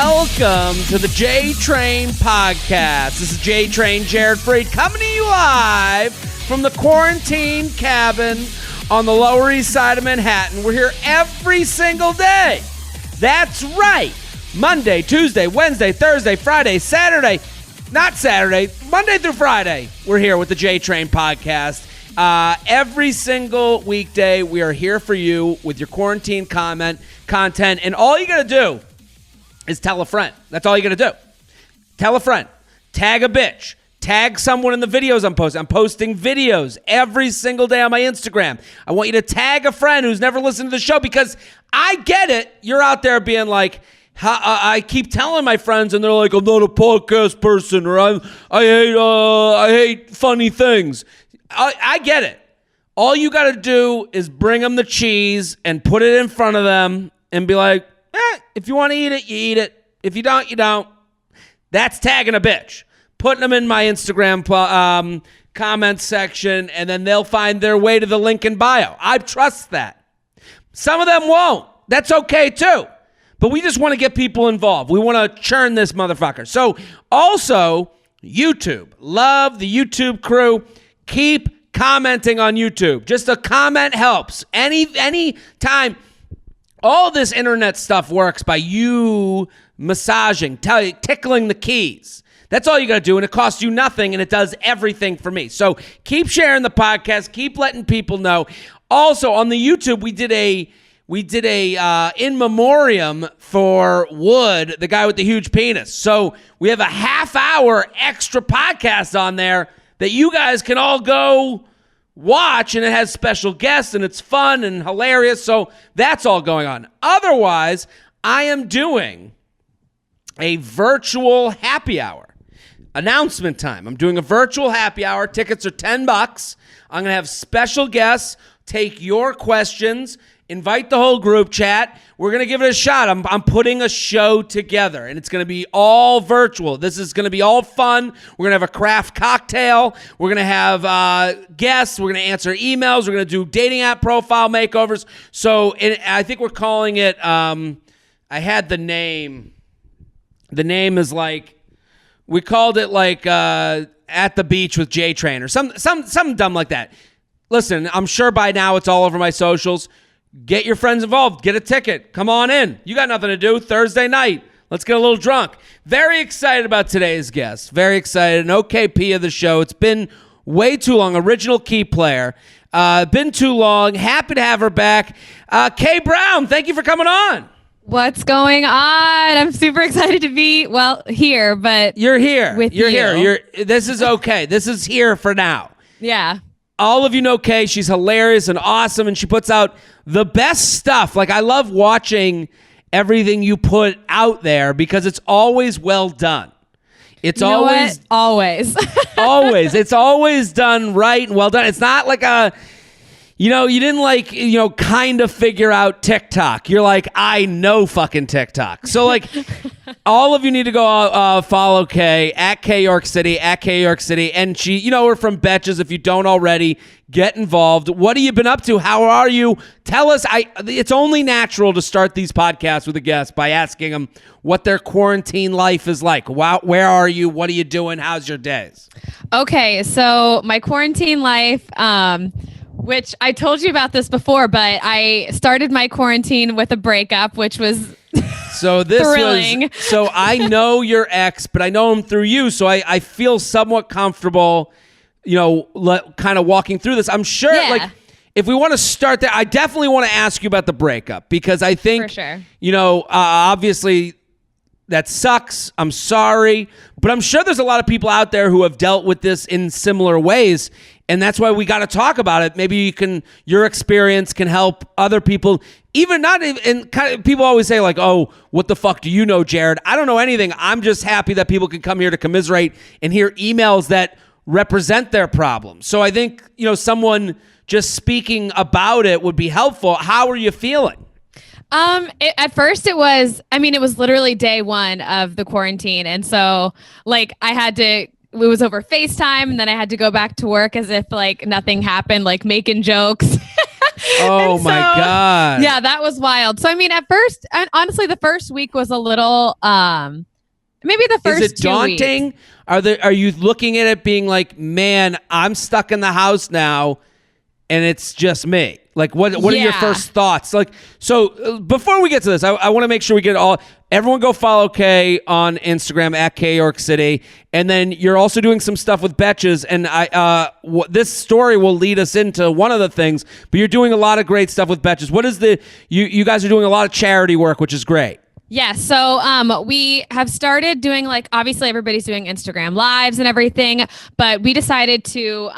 Welcome to the J Train Podcast. This is J Train, Jared Freid, coming to you live from the quarantine cabin on the Lower East Side of Manhattan. We're here every single day. That's right. Monday, Tuesday, Wednesday, Thursday, Friday, Saturday. Not Saturday. Monday through Friday. We're here with the J Train Podcast. Every single weekday, we are here for you with your quarantine content. And all you got to do is tell a friend. That's all you got to do. Tell a friend. Tag a bitch. Tag someone in the videos I'm posting. I'm posting videos every single day on my Instagram. I want you to tag a friend who's never listened to the show because I get it. You're out there being like, I keep telling my friends and they're like, I'm not a podcast person or I hate funny things. I get it. All you got to do is bring them the cheese and put it in front of them and be like, if you want to eat it, you eat it. If you don't, you don't. That's tagging a bitch. Putting them in my Instagram comment section, and then they'll find their way to the link in bio. I trust that. Some of them won't. That's okay, too. But we just want to get people involved. We want to churn this motherfucker. So, also, YouTube. Love the YouTube crew. Keep commenting on YouTube. Just a comment helps. Any time. All this internet stuff works by you massaging, tickling the keys. That's all you got to do, and it costs you nothing, and it does everything for me. So keep sharing the podcast. Keep letting people know. Also, on the YouTube, we did a in memoriam for Wood, the guy with the huge penis. So we have a half-hour extra podcast on there that you guys can all go watch, and it has special guests, and it's fun and hilarious. So that's all going on. Otherwise, I am doing a virtual happy hour. Announcement time. I'm doing a virtual happy hour. Tickets are $10. I'm going to have special guests take your questions, invite the whole group chat. We're going to give it a shot. I'm putting a show together, and it's going to be all virtual. This is going to be all fun. We're going to have a craft cocktail. We're going to have guests. We're going to answer emails. We're going to do dating app profile makeovers. So I think we're calling it, I had the name. The name is like, we called it like At the Beach with J Train or something dumb like that. Listen, I'm sure by now it's all over my socials. Get your friends involved. Get a ticket. Come on in. You got nothing to do. Thursday night. Let's get a little drunk. Very excited about today's guest. Very excited. An OKP of the show. It's been way too long. Original key player. Been too long. Happy to have her back. Kay Brown, thank you for coming on. What's going on? I'm super excited to be, here, but you're here. You're here. This is okay. This is here for now. Yeah. All of you know Kay. She's hilarious and awesome, and she puts out the best stuff. Like, I love watching everything you put out there because it's always well done. It's always always. It's always done right and well done. It's not like you didn't kind of figure out TikTok. You're like, I know fucking TikTok. So like, all of you need to go follow Kay at Kay York City, and she, we're from Betches. If you don't already, get involved. What have you been up to? How are you? Tell us. It's only natural to start these podcasts with a guest by asking them what their quarantine life is like. Wow, where are you? What are you doing? How's your days? Okay, so my quarantine life, which I told you about this before, but I started my quarantine with a breakup, which was thrilling. So I know your ex, but I know him through you, so I feel somewhat comfortable, kind of walking through this. I'm sure, if we want to start there, I definitely want to ask you about the breakup because I think, for sure. Obviously that sucks. I'm sorry, but I'm sure there's a lot of people out there who have dealt with this in similar ways. And that's why we got to talk about it. Maybe your experience can help other people. And kind of people always say like, oh, what the fuck do you know, Jared? I don't know anything. I'm just happy that people can come here to commiserate and hear emails that represent their problems. So I think, someone just speaking about it would be helpful. How are you feeling? At first it was literally day one of the quarantine. And so it was over FaceTime, and then I had to go back to work as if like nothing happened, like making jokes Oh my God. Yeah, that was wild. So I mean, at first, and honestly, the first week was a little maybe the first 2 weeks. Is it daunting? Are you looking at it being like, man, I'm stuck in the house now and it's just me? Like, what are your first thoughts? Like, so before we get to this, I want to make sure we get everyone go follow Kay on Instagram at Kay York City. And then you're also doing some stuff with Betches. And this story will lead us into one of the things, but you're doing a lot of great stuff with Betches. What is you guys are doing a lot of charity work, which is great. Yeah, so we have started doing, like, obviously everybody's doing Instagram lives and everything, but we decided to,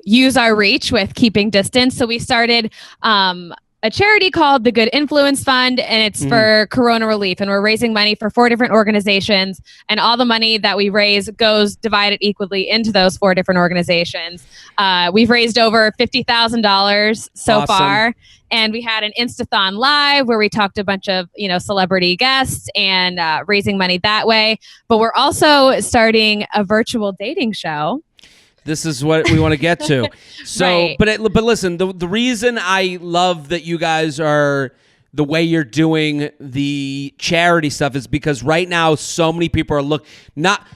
use our reach with keeping distance. So we started a charity called the Good Influence Fund, and it's for Corona relief. And we're raising money for 4 different organizations, and all the money that we raise goes divided equally into those 4 different organizations. We've raised over $50,000 so far. And we had an Instathon live where we talked to a bunch of, celebrity guests and raising money that way. But we're also starting a virtual dating show. This is what we want to get to. So, right. but listen, the reason I love that you guys are the way you're doing the charity stuff is because right now so many people are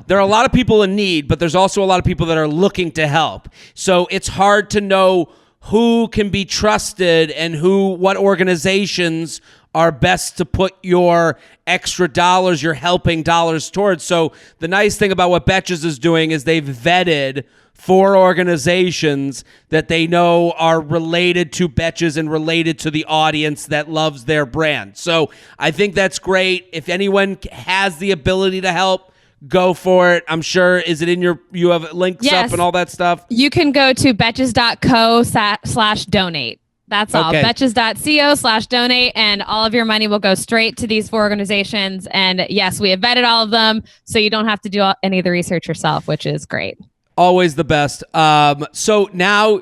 there are a lot of people in need, but there's also a lot of people that are looking to help. So it's hard to know who can be trusted and what organizations are best to put your extra dollars, your helping dollars towards. So the nice thing about what Betches is doing is they've vetted 4 organizations that they know are related to Betches and related to the audience that loves their brand. So I think that's great. If anyone has the ability to help, go for it. I'm sure. Is it in you have links up and all that stuff? You can go to betches.co/donate. That's all. Okay. Betches.co/donate, and all of your money will go straight to these 4 organizations. And yes, we have vetted all of them, so you don't have to do any of the research yourself, which is great. Always the best. So now,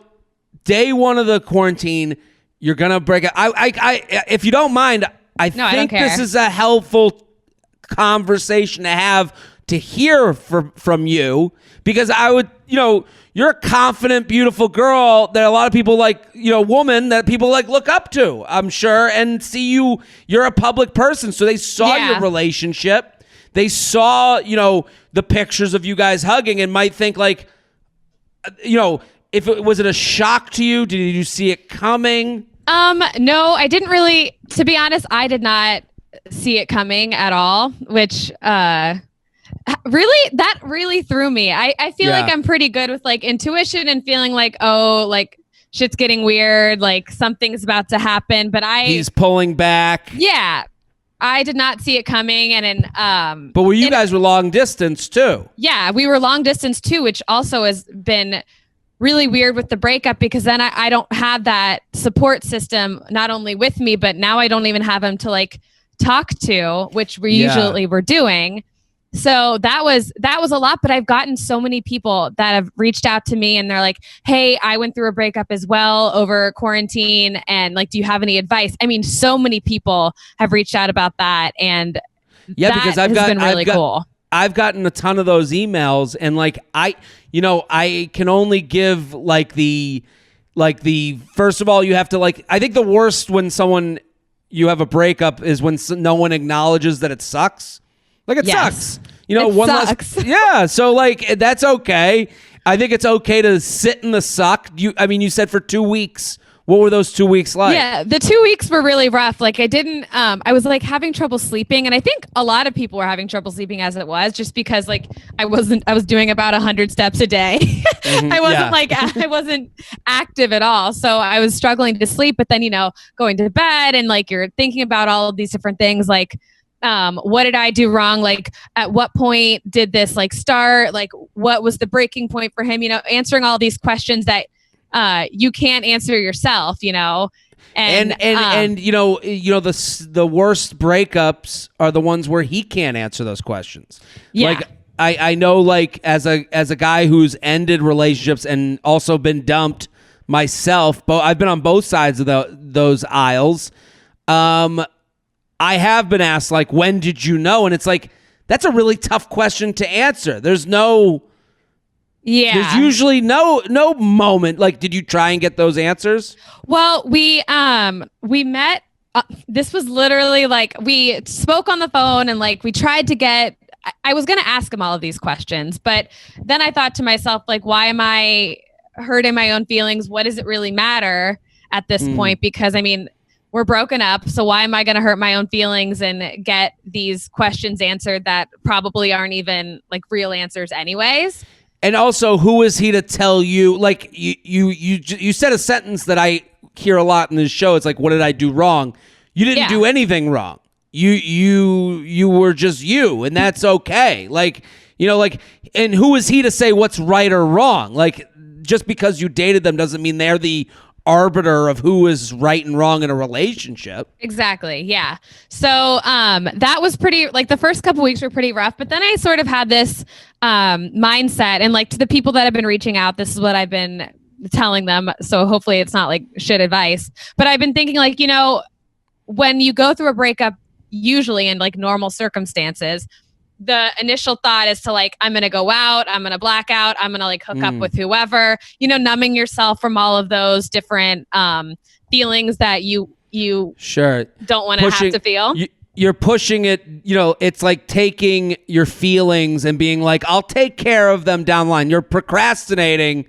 day 1 of the quarantine, you're gonna break it. I if you don't mind, I think this is a helpful conversation to have, to hear from you, because I would, you're a confident, beautiful girl that a lot of people woman that people look up to, I'm sure, and see you're a public person. So they saw your relationship. They saw, the pictures of you guys hugging and might think was it a shock to you? Did you see it coming? No, I didn't really, to be honest, I did not see it coming at all, which, really threw me. I feel like I'm pretty good with intuition and feeling like, shit's getting weird, like something's about to happen, but he's pulling back. Yeah. I did not see it coming. And but you guys were long distance too. Yeah, we were long distance too, which also has been really weird with the breakup, because then I don't have that support system, not only with me, but now I don't even have him to talk to, which we usually were doing. So that was a lot, but I've gotten so many people that have reached out to me and they're like, hey, I went through a breakup as well over quarantine. And do you have any advice? I mean, so many people have reached out about that. And because I've been really cool. I've gotten a ton of those emails, and I can only give the first of all, you have to I think the worst when you have a breakup is when no one acknowledges that it sucks. It sucks. Sucks. Yeah. So that's okay. I think it's okay to sit in the suck. You said for 2 weeks. What were those 2 weeks like? Yeah, the 2 weeks were really rough. I was having trouble sleeping, and I think a lot of people were having trouble sleeping as it was, just because I was doing about 100 steps a day. Mm-hmm. I wasn't active at all. So I was struggling to sleep, but then, going to bed and you're thinking about all of these different things, what did I do wrong? At what point did this start? What was the breaking point for him? Answering all these questions that you can't answer yourself, And the worst breakups are the ones where he can't answer those questions. Yeah. I know as a guy who's ended relationships and also been dumped myself, but I've been on both sides of those aisles. I have been asked, when did you know? And it's that's a really tough question to answer. There's no Yeah. There's usually no moment. Like, did you try and get those answers? Well, we met. This was literally like we spoke on the phone and like we tried to get. I was going to ask him all of these questions, but then I thought to myself, like, why am I hurting my own feelings? What does it really matter at this point? Because I mean, we're broken up. So why am I going to hurt my own feelings and get these questions answered that probably aren't even like real answers anyways? And also, who is he to tell you? Like you said a sentence that I hear a lot in this show. It's like, what did I do wrong? You didn't do anything wrong. You were just you, and that's okay. Like, you know, like, and who is he to say what's right or wrong? Like, just because you dated them doesn't mean they're the arbiter of who is right and wrong in a relationship. Exactly. Yeah. So that was pretty, like the first couple weeks were pretty rough, but then I sort of had this mindset, and like to the people that have been reaching out, this is what I've been telling them. So hopefully it's not like shit advice, but I've been thinking like, you know, when you go through a breakup, usually in like normal circumstances, the initial thought is to like, I'm going to go out, I'm going to black out, I'm going to like hook up with whoever, you know, numbing yourself from all of those different feelings that you don't want to have to feel. You're pushing it, you know, it's like taking your feelings and being like, I'll take care of them down the line. You're procrastinating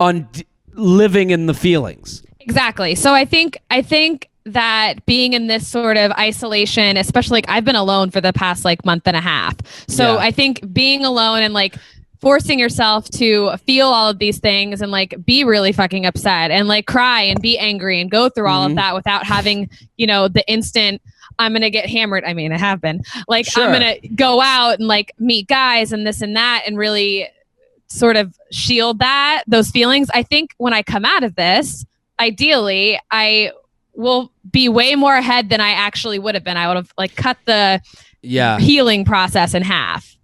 on living in the feelings. Exactly. So I think that being in this sort of isolation, especially like I've been alone for the past like month and a half. So I think being alone and like forcing yourself to feel all of these things and like be really fucking upset and like cry and be angry and go through all of that without having, you know, the instant I'm going to get hammered. I mean, I have been like, I'm going to go out and like meet guys and this and that and really sort of shield those feelings. I think when I come out of this, ideally, I will be way more ahead than I actually would have been. I would have like cut the healing process in half.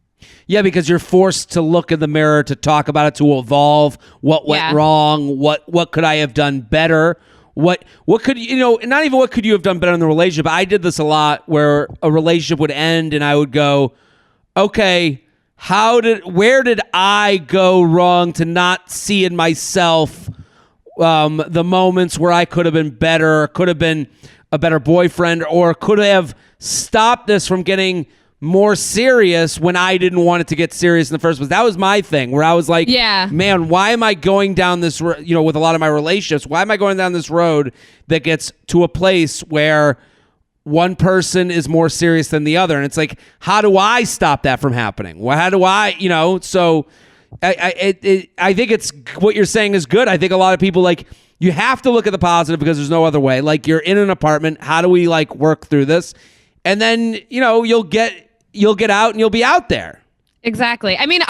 Yeah, because you're forced to look in the mirror, to talk about it, to evolve. What went wrong? What could I have done better? What could you know? Not even what could you have done better in the relationship. I did this a lot, where a relationship would end, and I would go, okay, where did I go wrong to not see in myself the moments where I could have been better, could have been a better boyfriend, or could have stopped this from getting more serious when I didn't want it to get serious in the first place. That was my thing, where I was like, man, why am I going down this, you know, with a lot of my relationships, why am I going down this road that gets to a place where one person is more serious than the other? And it's like, how do I stop that from happening? Well, how do I, you know, so I think it's what you're saying is good. I think a lot of people, like, you have to look at the positive because there's no other way. Like, you're in an apartment. How do we like work through this? And then, you know, you'll get out and you'll be out there. Exactly. I mean,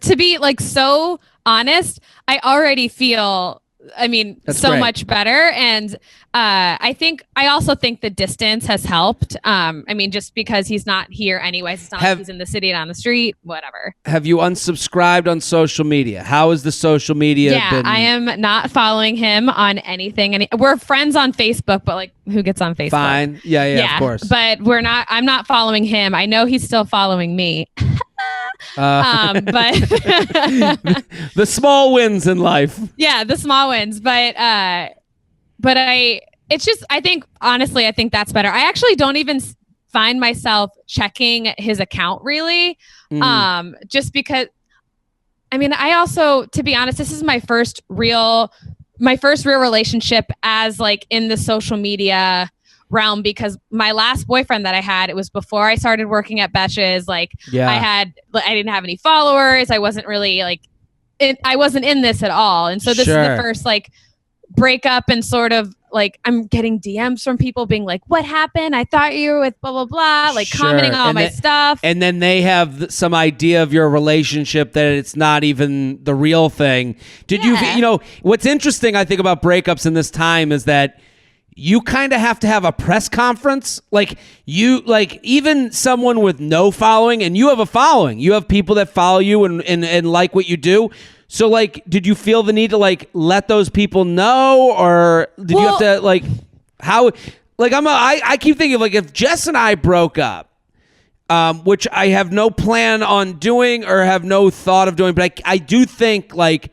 to be like so honest, I already feel, I mean, that's so great. Much better. And I also think the distance has helped. I mean, just because he's not here anyways, it's not like he's in the city and on the street, whatever. Have you unsubscribed on social media? How is the social media been? I am not following him on anything. We're friends on Facebook, but like, who gets on Facebook? Fine. Yeah, of course. But I'm not following him. I know he's still following me. But the small wins in life. Yeah, the small wins. But it's just, I think that's better. I actually don't even find myself checking his account really. Just because, I mean, I also, to be honest, this is my first real relationship as like in the social media realm, because my last boyfriend that I had, it was before I started working at Betches. Like I didn't have any followers. I wasn't really like, I wasn't in this at all. And so this is the first like breakup, and sort of like I'm getting DMs from people being like, what happened? I thought you were with blah, blah, blah, like commenting on all my stuff. And then they have some idea of your relationship that it's not even the real thing. You know, what's interesting, I think, about breakups in this time is that you kind of have to have a press conference. Like even someone with no following, and you have a following, you have people that follow you and like what you do. So like, did you feel the need to like let those people know, or did you have to like, how, like I keep thinking of like, if Jess and I broke up, which I have no plan on doing or have no thought of doing. But I do think like,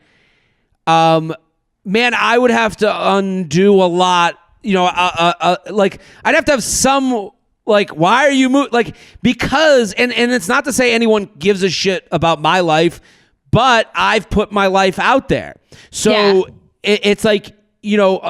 man, I would have to undo a lot. Like I'd have to have some like, why are you like, because and it's not to say anyone gives a shit about my life, but I've put my life out there. So it's like,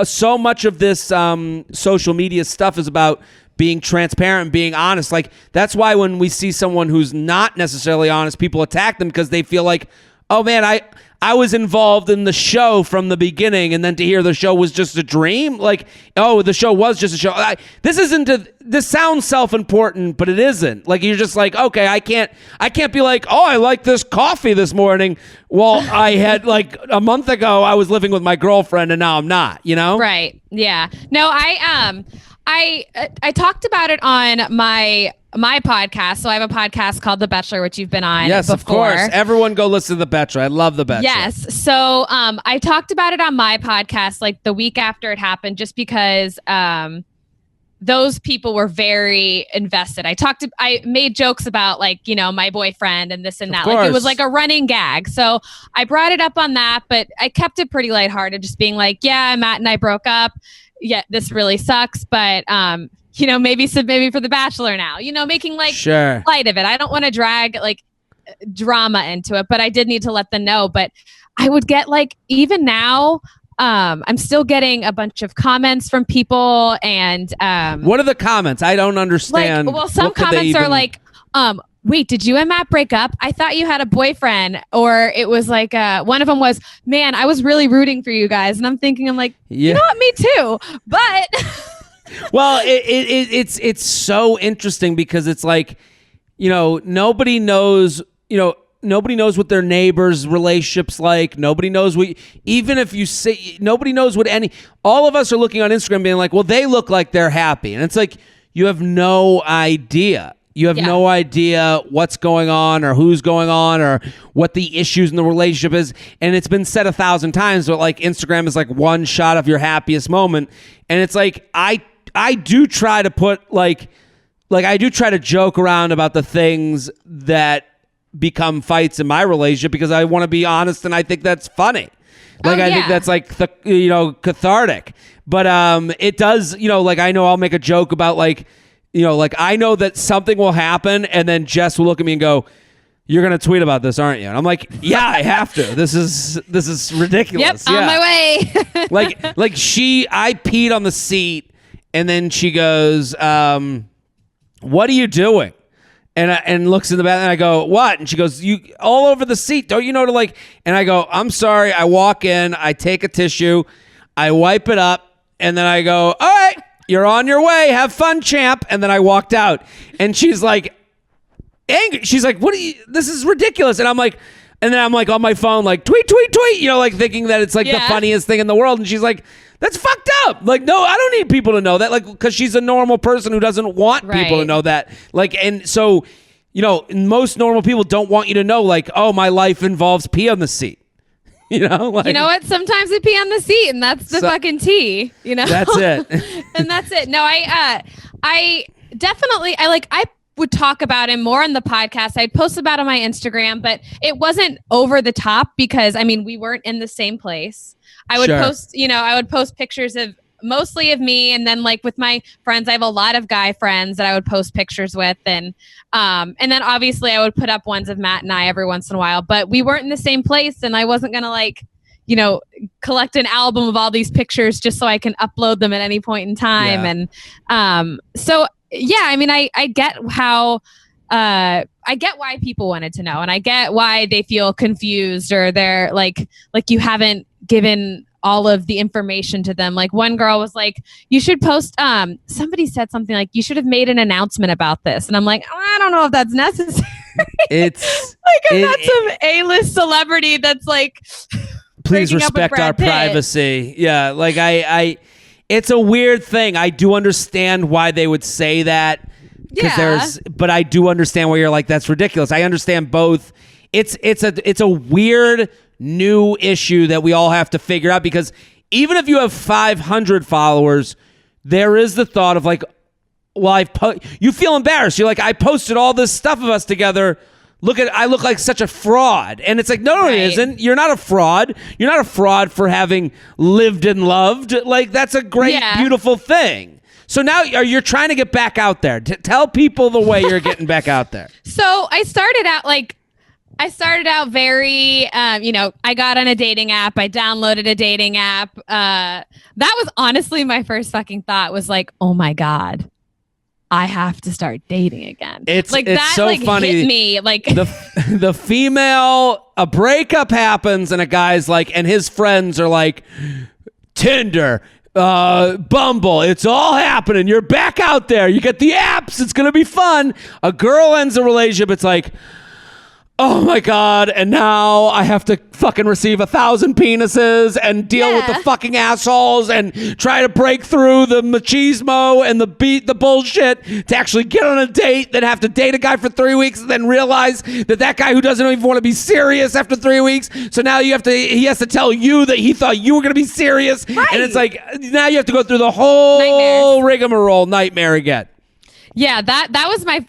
so much of this social media stuff is about being transparent and being honest. Like that's why when we see someone who's not necessarily honest, people attack them because they feel like, oh man, I was involved in the show from the beginning, and then to hear the show was just a dream, like, oh, the show was just a show. This sounds self-important, but it isn't. Like you're just like, okay, I can't be like, oh, I like this coffee this morning. Well, I had like a month ago I was living with my girlfriend and now I'm not, Right. Yeah. No, I talked about it on my podcast. So I have a podcast called The Bachelor, which you've been on. Yes, before. Of course. Everyone go listen to The Bachelor. I love The Bachelor. Yes. So I talked about it on my podcast like the week after it happened, just because those people were very invested. I made jokes about like, my boyfriend and this and that. Like it was like a running gag. So I brought it up on that, but I kept it pretty lighthearted, just being like, yeah, Matt and I broke up. Yeah, this really sucks, but maybe for The Bachelor now, making like light of it. I don't want to drag like drama into it, but I did need to let them know. But I would get like, even now, I'm still getting a bunch of comments from people, and what are the comments? I don't understand. Like, well, some comments are like, wait, did you and Matt break up? I thought you had a boyfriend. Or it was like, one of them was, man, I was really rooting for you guys. And I'm like, you know what? Me too. But well, it's so interesting because it's like, nobody knows what their neighbor's relationship's like. Nobody knows even if you say, nobody knows all of us are looking on Instagram being like, well, they look like they're happy. And it's like, you have no idea. You have no idea what's going on or who's going on or what the issues in the relationship is. And it's been said 1,000 times, but like Instagram is like one shot of your happiest moment. And it's like, I do try to put like I do try to joke around about the things that become fights in my relationship because I want to be honest and I think that's funny. Like, I think that's like, cathartic. But it does, like I know I'll make a joke about like, like I know that something will happen and then Jess will look at me and go, you're going to tweet about this, aren't you? And I'm like, yeah, I have to. This is ridiculous. Yep, on my way. I peed on the seat and then she goes, what are you doing? And looks in the bathroom and I go, what? And she goes, you all over the seat. Don't you know to like, and I go, I'm sorry. I walk in, I take a tissue, I wipe it up. And then I go, all right, you're on your way. Have fun, champ. And then I walked out and she's like angry. She's like, this is ridiculous. And I'm like, and then I'm like on my phone, like tweet, like thinking that it's like the funniest thing in the world. And she's like, that's fucked up. Like, no, I don't need people to know that. Like, because she's a normal person who doesn't want people to know that. Like, and so, most normal people don't want you to know, like, oh, my life involves pee on the seat. Like, you know what? Sometimes we pee on the seat, and that's the fucking tea. That's it. And that's it. No, I definitely I would talk about him more on the podcast. I'd post about it on my Instagram, but it wasn't over the top because we weren't in the same place. I would post pictures of mostly of me, and then like with my friends, I have a lot of guy friends that I would post pictures with, and then obviously I would put up ones of Matt and I every once in a while, but we weren't in the same place, and I wasn't gonna collect an album of all these pictures just so I can upload them at any point in time, and so yeah, I get how. I get why people wanted to know, and I get why they feel confused or they're like you haven't given all of the information to them. Like one girl was like, you should post, somebody said something like, you should have made an announcement about this. And I'm like, I don't know if that's necessary. It's like, I'm not some A-list celebrity that's like, please respect our privacy. Yeah. Like it's a weird thing. I do understand why they would say that. But I do understand where you're like, that's ridiculous. I understand both. It's a weird new issue that we all have to figure out, because even if you have 500 followers, there is the thought of like, well, you feel embarrassed. You're like, I posted all this stuff of us together. I look like such a fraud. And it's like, no, it isn't. You're not a fraud. You're not a fraud for having lived and loved. Like, that's a great, beautiful thing. So now you're trying to get back out there. Tell people the way you're getting back out there. So I started out very, I got on a dating app. I downloaded a dating app. That was honestly my first fucking thought was like, oh my God, I have to start dating again. It's that so like funny. hit me like the female, a breakup happens and a guy's like, and his friends are like, Tinder, Bumble, it's all happening. You're back out there. You get the apps. It's going to be fun. A girl ends a relationship. It's like, oh my God, and now I have to fucking receive 1,000 penises and deal with the fucking assholes and try to break through the machismo and the bullshit to actually get on a date, then have to date a guy for 3 weeks and then realize that guy who doesn't even want to be serious after 3 weeks. So now he has to tell you that he thought you were going to be serious. Right. And it's like, now you have to go through the whole rigmarole nightmare again. Yeah, that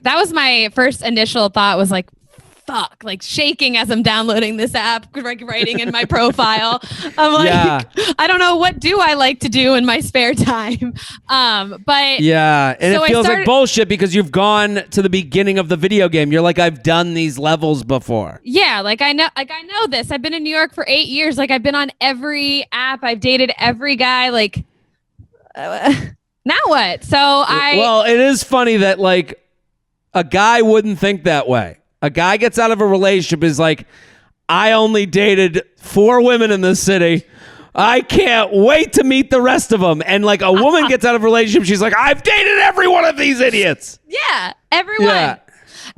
was my first initial thought was like, fuck, like shaking as I'm downloading this app, like writing in my profile. I'm like, I don't know, what do I like to do in my spare time? But yeah, and so it feels like bullshit because you've gone to the beginning of the video game. You're like, I've done these levels before. Yeah, I know this. I've been in New York for 8 years. Like I've been on every app. I've dated every guy. Like, now what? Well, it is funny that like a guy wouldn't think that way. A guy gets out of a relationship is like, I only dated 4 women in this city. I can't wait to meet the rest of them. And like a woman gets out of a relationship, she's like, I've dated every one of these idiots. Yeah, everyone. Yeah.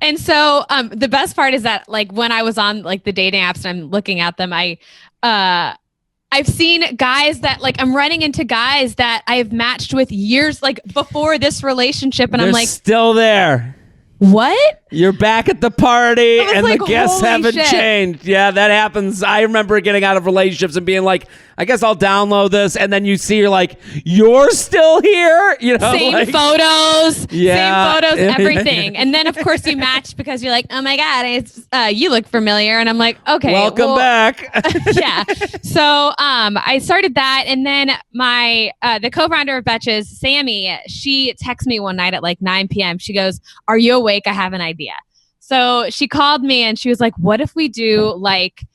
And so the best part is that like when I was on like the dating apps and I'm looking at them, I've seen guys that like I'm running into guys that I've matched with years like before this relationship, and I'm like, still there. What? You're back at the party and like, the guests haven't changed. Yeah, that happens. I remember getting out of relationships and being like, I guess I'll download this. And then you see, you're like, you're still here? You know, same photos, everything. And then, of course, you match because you're like, oh my God, you look familiar. And I'm like, okay. Welcome back. Yeah. So I started that. And then the co-founder of Betches, Sammy, she texted me one night at like 9 p.m. She goes, are you awake? I have an idea. So she called me and she was like, what if we do like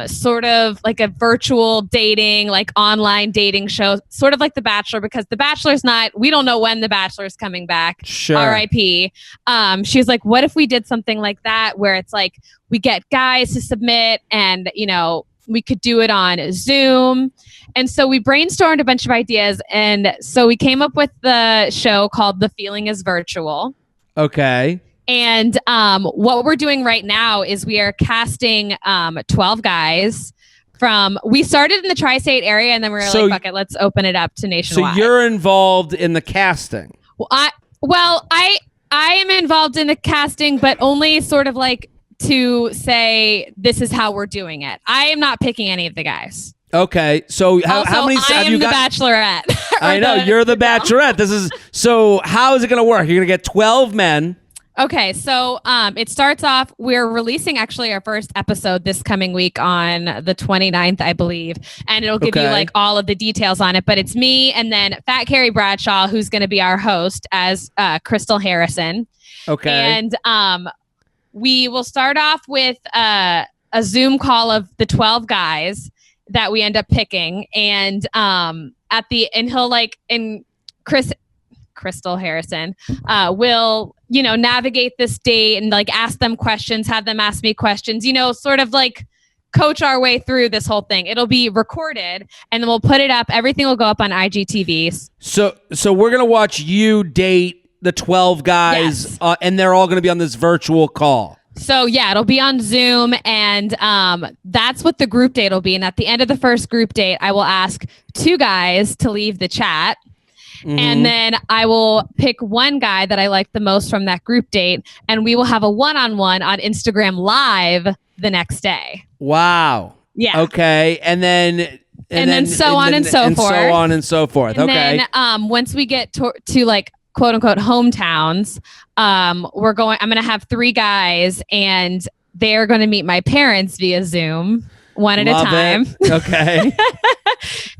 sort of like a virtual dating, like online dating show, sort of like The Bachelor, because The Bachelor's we don't know when The Bachelor's coming back. Sure. R.I.P. She was like, what if we did something like that where it's like we get guys to submit and, you know, we could do it on Zoom. And so we brainstormed a bunch of ideas. And so we came up with the show called The Feeling is Virtual. Okay. And what we're doing right now is we are casting 12 guys we started in the tri-state area and then we were like, fuck it, let's open it up to nationwide. So you're involved in the casting? Well, I am involved in the casting, but only sort of like to say, this is how we're doing it. I am not picking any of the guys. Okay, so how many have you got? I am the Bachelorette. I know, you're the Bachelorette. So how is it going to work? You're going to get 12 men. Okay, so it starts off, we're releasing actually our first episode this coming week on the 29th, I believe. And it'll give you like all of the details on it. But it's me and then Fat Carrie Bradshaw, who's going to be our host as Crystal Harrison. Okay. And we will start off with a Zoom call of the 12 guys that we end up picking. And Crystal Harrison will, you know, navigate this date and like ask them questions, have them ask me questions, you know, sort of like coach our way through this whole thing. It'll be recorded and then we'll put it up. Everything will go up on IGTV. So we're going to watch you date the 12 guys and they're all going to be on this virtual call. So yeah, it'll be on Zoom and that's what the group date will be. And at the end of the first group date, I will ask 2 guys to leave the chat. Mm-hmm. And then I will pick one guy that I like the most from that group date, and we will have a one-on-one on Instagram Live the next day. Wow. Yeah. Okay. And then so on and so forth. So on and so forth. And okay. then once we get to like quote unquote hometowns. I'm going to have 3 guys, and they're going to meet my parents via Zoom. One at Love a time. It. Okay.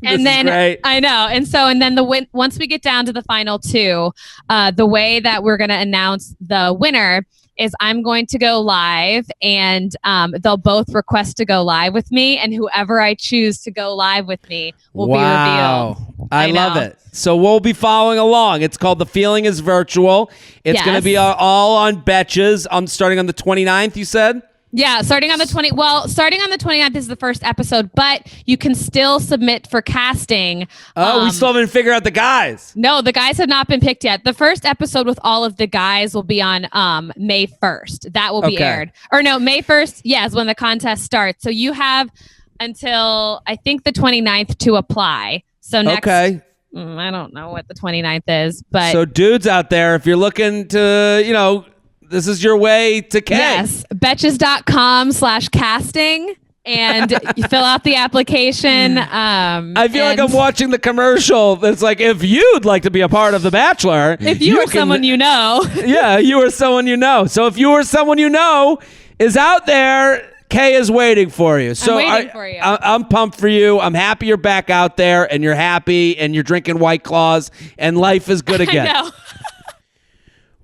And then great. I know. And then once we get down to the final 2, the way that we're going to announce the winner is I'm going to go live, and they'll both request to go live with me, and whoever I choose to go live with me will be revealed. I love it. So we'll be following along. It's called The Feeling is Virtual. It's going to be all on Betches. Starting on the 29th, you said? Yeah, starting on the 29th is the first episode, but you can still submit for casting. We still haven't figured out the guys. No, the guys have not been picked yet. The first episode with all of the guys will be on May 1st. That will be aired. Or no, May 1st, yes, when the contest starts. So you have until, I think, the 29th to apply. So next... Okay. I don't know what the 29th is, but... So dudes out there, if you're looking to, this is your way to K. Yes. Betches.com/casting. And you fill out the application. I feel like I'm watching the commercial that's like, if you'd like to be a part of The Bachelor. If you are someone you know. Yeah, you are someone you know. So if you are someone you know is out there, Kay is waiting for you. So I'm waiting for you. I'm pumped for you. I'm happy you're back out there and you're happy and you're drinking White Claws and life is good again. I know.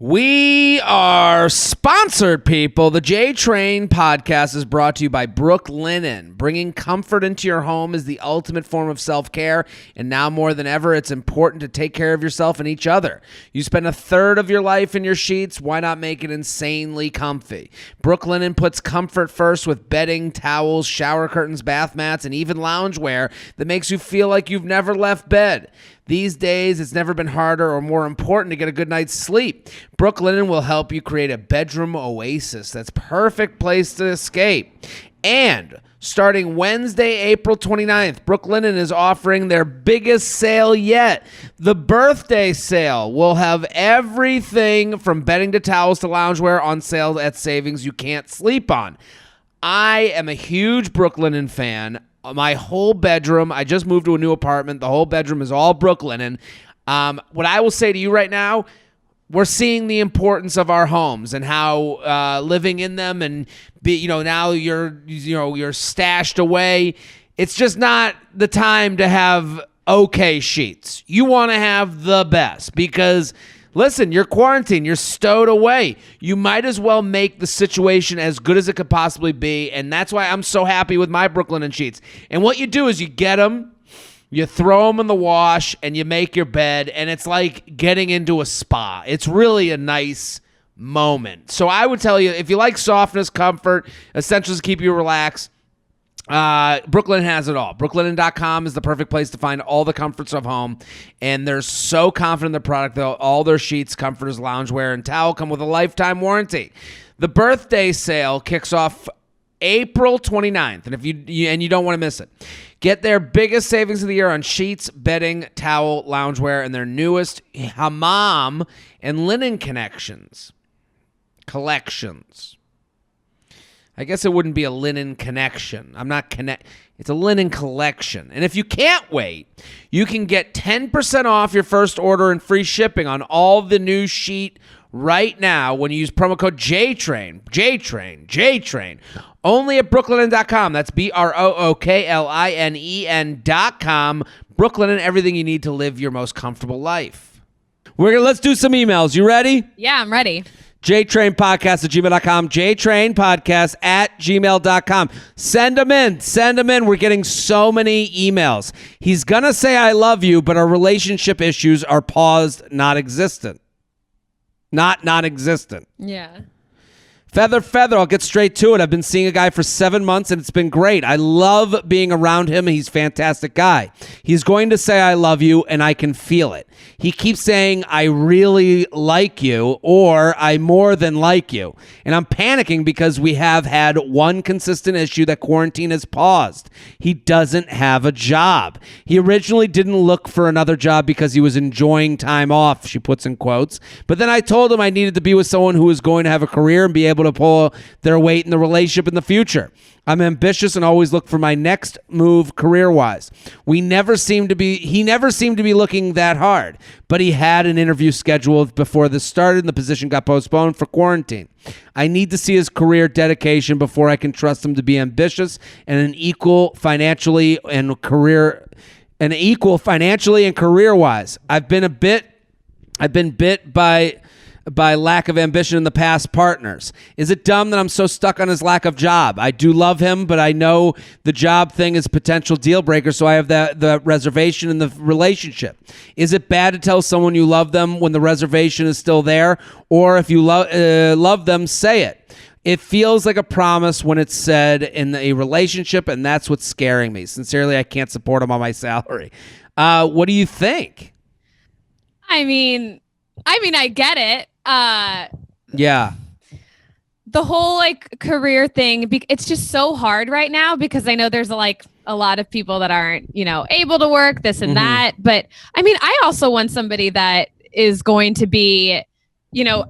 We are sponsored, people. The J Train podcast is brought to you by Brooklinen. Bringing comfort into your home is the ultimate form of self-care, and now more than ever, it's important to take care of yourself and each other. You spend a third of your life in your sheets. Why not make it insanely comfy? Brooklinen puts comfort first with bedding, towels, shower curtains, bath mats, and even loungewear that makes you feel like you've never left bed. These days, it's never been harder or more important to get a good night's sleep. Brooklinen will help you create a bedroom oasis that's perfect place to escape. And starting Wednesday, April 29th, Brooklinen is offering their biggest sale yet. The birthday sale will have everything from bedding to towels to loungewear on sale at savings you can't sleep on. I am a huge Brooklinen fan. My whole bedroom, I just moved to a new apartment. The whole bedroom is all Brooklinen. What I will say to you right now, we're seeing the importance of our homes and how living in them and now you're stashed away. It's just not the time to have okay sheets. You want to have the best because listen, you're quarantined. You're stowed away. You might as well make the situation as good as it could possibly be, and that's why I'm so happy with my Brooklinen sheets. And what you do is you get them, you throw them in the wash, and you make your bed, and it's like getting into a spa. It's really a nice moment. So I would tell you, if you like softness, comfort, essentials to keep you relaxed, Brooklinen has it all. Brooklinen.com is the perfect place to find all the comforts of home, and they're so confident in their product that all their sheets, comforters, loungewear, and towel come with a lifetime warranty. The birthday sale kicks off April 29th, and if you don't want to miss it. Get their biggest savings of the year on sheets, bedding, towel, loungewear, and their newest hammam and linen collections. I guess it wouldn't be a linen connection. It's a linen collection. And if you can't wait, you can get 10% off your first order and free shipping on all the new sheet right now when you use promo code JTRAIN. JTRAIN. Only at Brooklinen.com. That's BROOKLINEN.com. Brooklinen, everything you need to live your most comfortable life. Let's do some emails. You ready? Yeah, I'm ready. JTrainPodcast@gmail.com, JTrainPodcast@gmail.com. Send them in. We're getting so many emails. He's going to say I love you, but our relationship issues are paused, not existent. Not non-existent. Yeah. Feather, I'll get straight to it. I've been seeing a guy for 7 months, and it's been great. I love being around him. He's a fantastic guy. He's going to say I love you, and I can feel it. He keeps saying, I really like you, or I more than like you. And I'm panicking because we have had one consistent issue that quarantine has paused. He doesn't have a job. He originally didn't look for another job because he was enjoying time off, she puts in quotes. But then I told him I needed to be with someone who was going to have a career and be able able to pull their weight in the relationship in the future. I'm ambitious and always look for my next move career-wise. He never seemed to be looking that hard, but he had an interview scheduled before this started and the position got postponed for quarantine. I need to see his career dedication before I can trust him to be ambitious and an equal financially and career-wise. I've been bit by lack of ambition in the past partners. Is it dumb that I'm so stuck on his lack of job? I do love him, but I know the job thing is a potential deal breaker, so I have the reservation in the relationship. Is it bad to tell someone you love them when the reservation is still there? Or if you love them, say it. It feels like a promise when it's said in a relationship, and that's what's scaring me. Sincerely, I can't support him on my salary. What do you think? I mean, I get it. Yeah. The whole career thing, it's just so hard right now because I know there's a lot of people that aren't, able to work this and that. But I also want somebody that is going to be,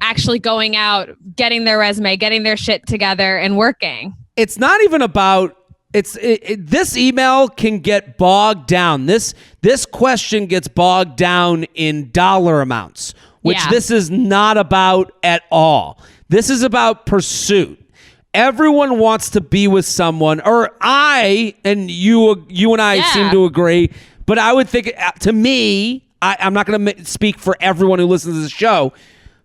actually going out, getting their resume, getting their shit together and working. It's not even about this email can get bogged down. This question gets bogged down in dollar amounts, which this is not about at all. This is about pursuit. Everyone wants to be with someone, or you and I seem to agree, but I would think, to me, I'm not going to speak for everyone who listens to the show,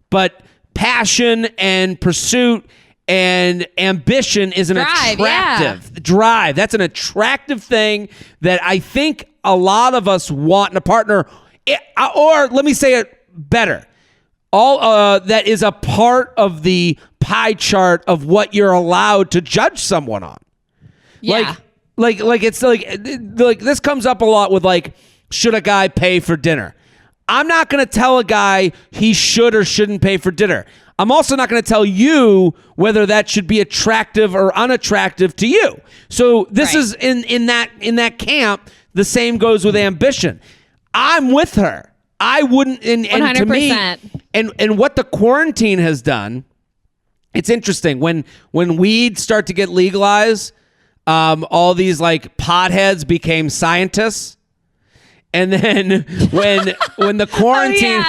but passion and pursuit and ambition is an attractive drive. That's an attractive thing that I think a lot of us want in a partner. Or let me say it better. All that is a part of the pie chart of what you're allowed to judge someone on. Yeah. Like it's like this comes up a lot with should a guy pay for dinner? I'm not going to tell a guy he should or shouldn't pay for dinner. I'm also not going to tell you whether that should be attractive or unattractive to you. So this is in that camp. The same goes with ambition. I'm with her. I wouldn't, and 100%. To me, and what the quarantine has done, it's interesting. When weed start to get legalized, all these potheads became scientists. And then when the quarantine,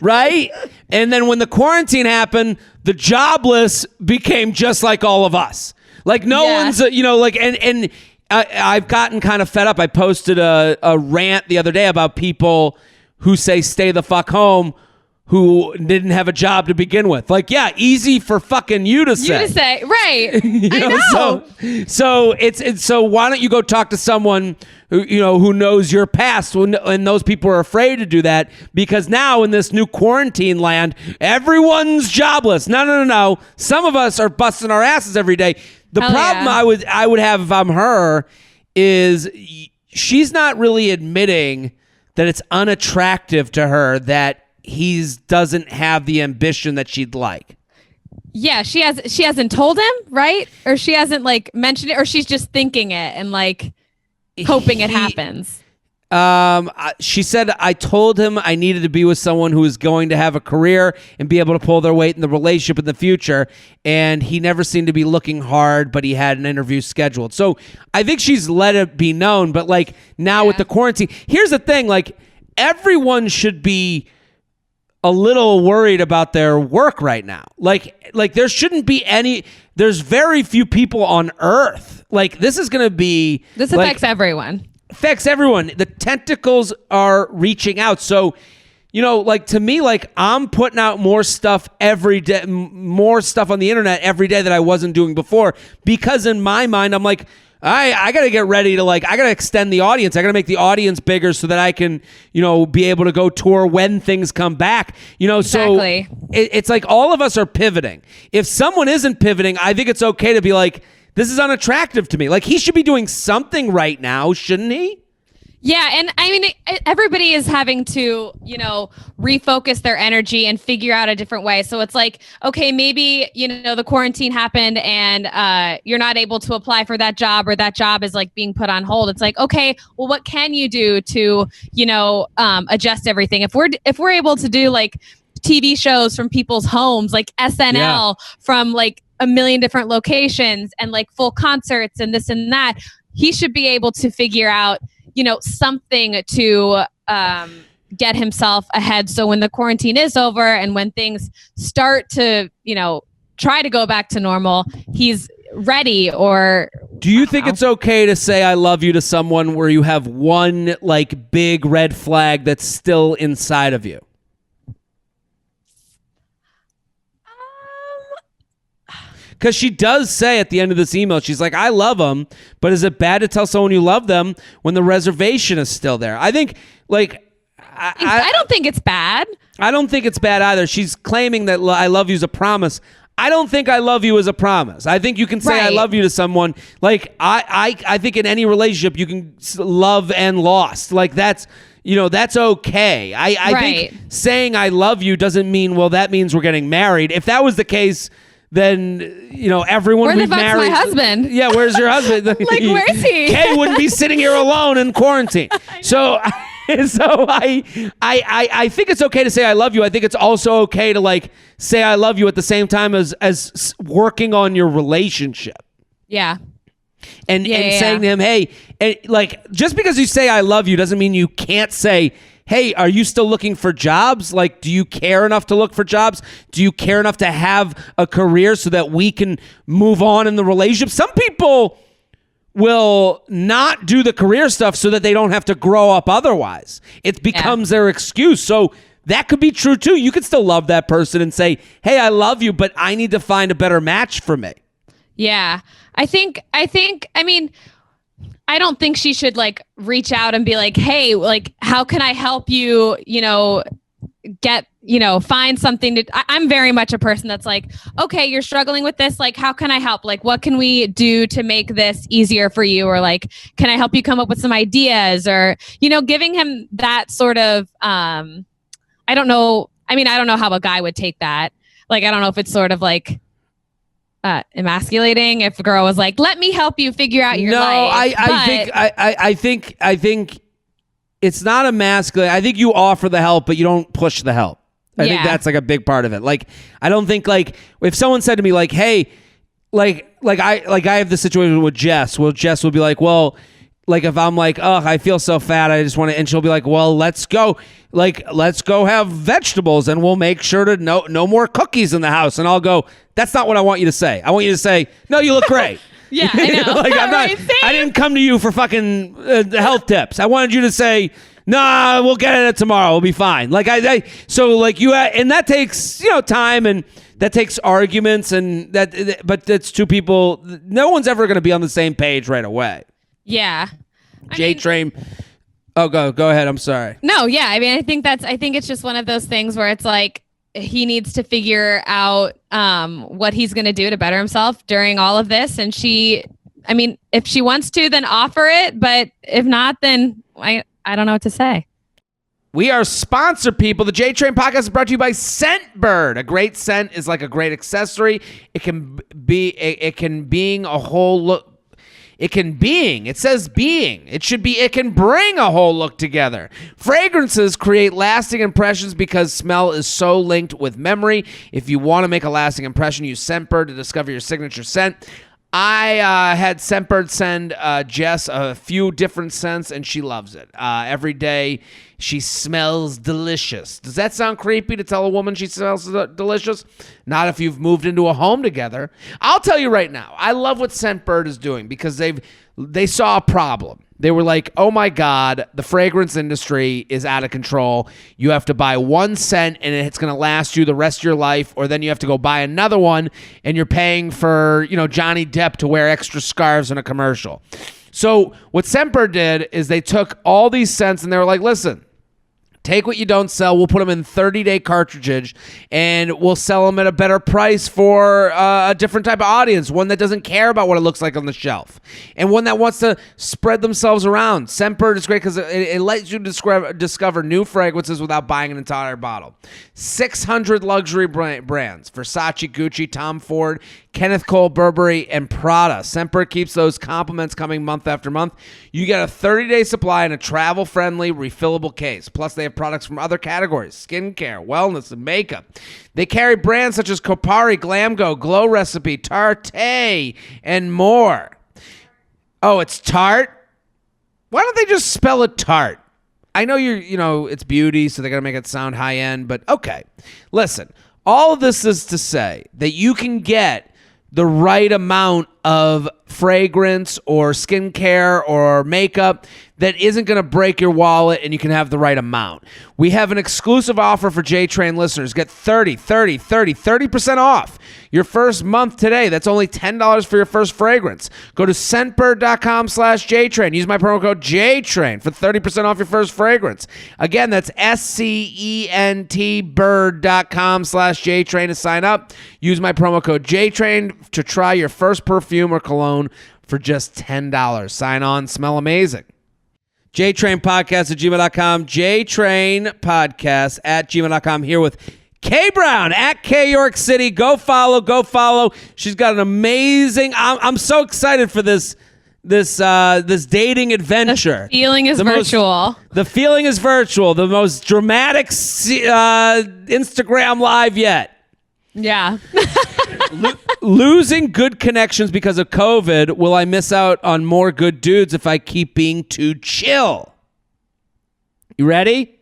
right? And then when the quarantine happened, the jobless became just like all of us. One's, and I've gotten kind of fed up. I posted a rant the other day about people who say stay the fuck home who didn't have a job to begin with. Easy for fucking you to say. You to say, right. I know. So why don't you go talk to someone who knows your past, and those people are afraid to do that because now in this new quarantine land, everyone's jobless. No. Some of us are busting our asses every day. The problem I would have if I'm her is she's not really admitting that it's unattractive to her that he doesn't have the ambition that she'd like. Yeah, she hasn't told him, right? Or she hasn't mentioned it, or she's just thinking it and hoping it happens. She said, I told him I needed to be with someone who is going to have a career and be able to pull their weight in the relationship in the future. And he never seemed to be looking hard, but he had an interview scheduled. So I think she's let it be known. But now with the quarantine, here's the thing, everyone should be a little worried about their work right now. There shouldn't be there's very few people on earth. This is going to be. This affects everyone. Affects everyone. The tentacles are reaching out. So, to me, I'm putting out more stuff every day, more stuff on the internet every day that I wasn't doing before, because in my mind, I'm I got to get ready to I got to extend the audience. I got to make the audience bigger so that I can, be able to go tour when things come back, Exactly. So it's all of us are pivoting. If someone isn't pivoting, I think it's okay to be this is unattractive to me. He should be doing something right now, shouldn't he? Yeah, and everybody is having to, refocus their energy and figure out a different way. So it's okay, maybe, the quarantine happened and you're not able to apply for that job, or that job is being put on hold. It's okay, well, what can you do to, adjust everything? If we're able to do TV shows from people's homes, like SNL from like a million different locations and like full concerts and this and that. He should be able to figure out, something to get himself ahead. So when the quarantine is over and when things start to, try to go back to normal, he's ready. Or do you think it's okay to say I love you to someone where you have one like big red flag that's still inside of you? Because she does say at the end of this email, she's like, I love them, but is it bad to tell someone you love them when the reservation is still there? I think, like... I don't think it's bad. I don't think it's bad either. She's claiming that I love you is a promise. I don't think I love you is a promise. I think you can say I love you to someone. Like, I think in any relationship, you can love and lost. Like, that's... that's okay. I think saying I love you doesn't mean, well, that means we're getting married. If that was the case... then everyone we've married. Where the fuck's my husband? Yeah, where's your husband? Like, where's he? Kay wouldn't be sitting here alone in quarantine. So I think it's okay to say I love you. I think it's also okay to like say I love you at the same time as working on your relationship. Yeah. And saying to him, hey, and like just because you say I love you doesn't mean you can't say, hey, are you still looking for jobs? Like, do you care enough to look for jobs? Do you care enough to have a career so that we can move on in the relationship? Some people will not do the career stuff so that they don't have to grow up otherwise. It becomes their excuse. So that could be true too. You could still love that person and say, hey, I love you, but I need to find a better match for me. Yeah. I mean, I don't think she should like reach out and be like, hey, like, how can I help you, get, find something to, I'm very much a person that's like, okay, you're struggling with this. Like, how can I help? Like, what can we do to make this easier for you? Or like, can I help you come up with some ideas or, giving him that sort of, I don't know. I mean, I don't know how a guy would take that. Like, I don't know if it's sort of like, emasculating if a girl was like, let me help you figure out your life. I think it's not emasculating. I think you offer the help, but you don't push the help. I think that's like a big part of it. Like, I don't think like if someone said to me like, hey, I have this situation with Jess. Well, Jess will be like, well, like if I'm like, oh, I feel so fat, I just want to, and she'll be like, well, let's go have vegetables and we'll make sure to no more cookies in the house. And I'll go, that's not what I want you to say. I want you to say, no, you look great. Yeah, I know. Like I didn't come to you for fucking health tips. I wanted you to say, nah, we'll get it tomorrow. We'll be fine. Like so like you, and that takes, time and that takes arguments and but that's two people. No one's ever going to be on the same page right away. Yeah. J-Train. Oh, go ahead. I'm sorry. No, yeah. I mean, I think it's just one of those things where it's like he needs to figure out what he's going to do to better himself during all of this. And if she wants to, then offer it. But if not, then I don't know what to say. We are sponsored, people. The J-Train podcast is brought to you by Scentbird. A great scent is like a great accessory. It can bring a whole look together. Fragrances create lasting impressions because smell is so linked with memory. If you want to make a lasting impression, use Scentbird to discover your signature scent. I had Scentbird send Jess a few different scents, and she loves it. Every day, she smells delicious. Does that sound creepy to tell a woman she smells delicious? Not if you've moved into a home together. I'll tell you right now, I love what Scentbird is doing because they saw a problem. They were like, oh my God, the fragrance industry is out of control. You have to buy one scent and it's going to last you the rest of your life, or then you have to go buy another one and you're paying for, Johnny Depp to wear extra scarves in a commercial. So what Scentbird did is they took all these scents and they were like, listen, take what you don't sell. We'll put them in 30-day cartridges, and we'll sell them at a better price for a different type of audience, one that doesn't care about what it looks like on the shelf, and one that wants to spread themselves around. Scentbird is great because it lets you discover new fragrances without buying an entire bottle. 600 luxury brands, Versace, Gucci, Tom Ford, Kenneth Cole, Burberry, and Prada. Scentbird keeps those compliments coming month after month. You get a 30-day supply in a travel-friendly, refillable case. Plus, they have products from other categories: skincare, wellness, and makeup. They carry brands such as Kopari, Glamgo, Glow Recipe, Tarte, and more. Oh, it's Tarte? Why don't they just spell it Tarte? I know it's beauty, so they're going to make it sound high-end, but okay. Listen, all of this is to say that you can get the right amount of fragrance or skincare or makeup that isn't going to break your wallet, and you can have the right amount. We have an exclusive offer for J-Train listeners. Get 30% off your first month today. That's only $10 for your first fragrance. Go to scentbird.com/JTrain. Use my promo code JTrain for 30% off your first fragrance. Again, that's scentbird.com/JTrain to sign up. Use my promo code JTrain to try your first perfume or cologne for just $10. Sign on, smell amazing. JTrainPodcast@gmail.com. JTrainPodcast@gmail.com. Here with K Brown at K York City. Go follow. She's got an amazing. I'm so excited for this dating adventure. The feeling is virtual. The feeling is virtual. The most dramatic Instagram live yet. Yeah. Losing good connections because of COVID. Will I miss out on more good dudes if I keep being too chill? You ready?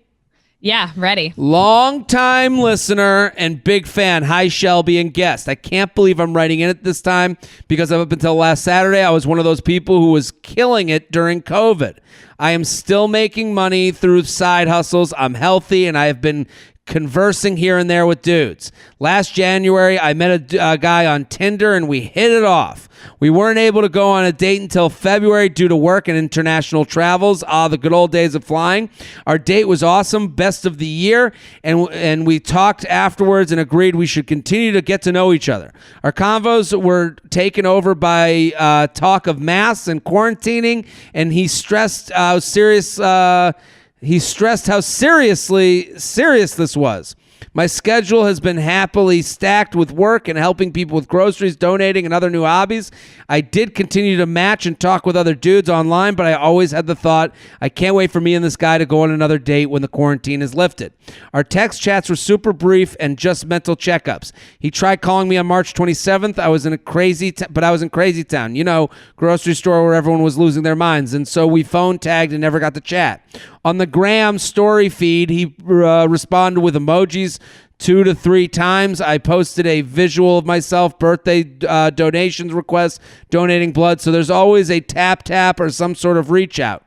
Yeah, ready. Long-time listener and big fan. Hi, Shelby and guest. I can't believe I'm writing in it this time because up until last Saturday, I was one of those people who was killing it during COVID. I am still making money through side hustles. I'm healthy, and I have been conversing here and there with dudes. Last January, I met a guy on Tinder, and we hit it off. We weren't able to go on a date until February due to work and international travels. The good old days of flying. Our date was awesome, best of the year, and we talked afterwards and agreed we should continue to get to know each other. Our convos were taken over by talk of masks and quarantining, and he stressed how serious this was. My schedule has been happily stacked with work and helping people with groceries, donating, and other new hobbies. I did continue to match and talk with other dudes online, but I always had the thought, I can't wait for me and this guy to go on another date when the quarantine is lifted. Our text chats were super brief and just mental checkups. He tried calling me on March 27th. I was in crazy town, grocery store where everyone was losing their minds. And so we phone tagged and never got to chat. On the Gram story feed, he responded with emojis 2 to 3 times. I posted a visual of myself, birthday donations requests, donating blood. So there's always a tap or some sort of reach out.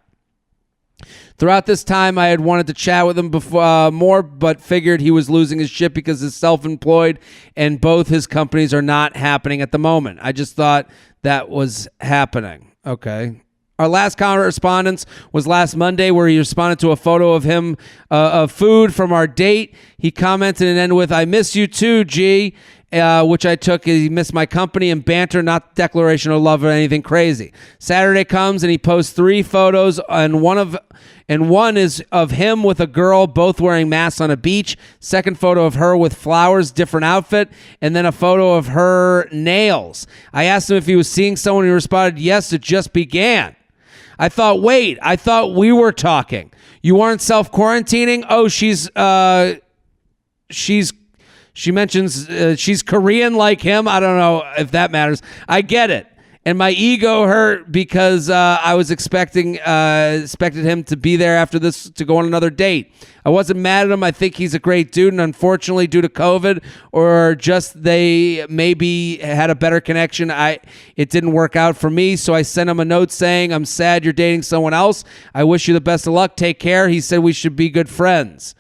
Throughout this time, I had wanted to chat with him before more, but figured he was losing his shit because he's self-employed and both his companies are not happening at the moment. I just thought that was happening. Okay. Our last correspondence was last Monday, where he responded to a photo of him of food from our date. He commented and ended with, "I miss you too, G," which I took as he missed my company and banter, not declaration of love or anything crazy. Saturday comes and he posts 3 photos, and one is of him with a girl, both wearing masks on a beach. Second photo of her with flowers, different outfit, and then a photo of her nails. I asked him if he was seeing someone. He responded, "Yes, it just began." I thought we were talking. You aren't self-quarantining? Oh, she mentions she's Korean like him. I don't know if that matters. I get it. And my ego hurt because I was expected him to be there after this to go on another date. I wasn't mad at him. I think he's a great dude, and unfortunately, due to COVID or just they maybe had a better connection, it didn't work out for me. So I sent him a note saying, "I'm sad you're dating someone else. I wish you the best of luck. Take care." He said we should be good friends.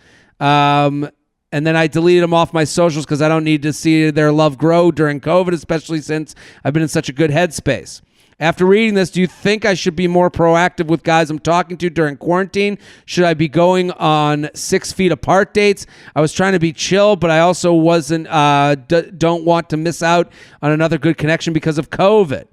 And then I deleted them off my socials because I don't need to see their love grow during COVID, especially since I've been in such a good headspace. After reading this, do you think I should be more proactive with guys I'm talking to during quarantine? Should I be going on 6 feet apart dates? I was trying to be chill, but I also wasn't. Don't want to miss out on another good connection because of COVID.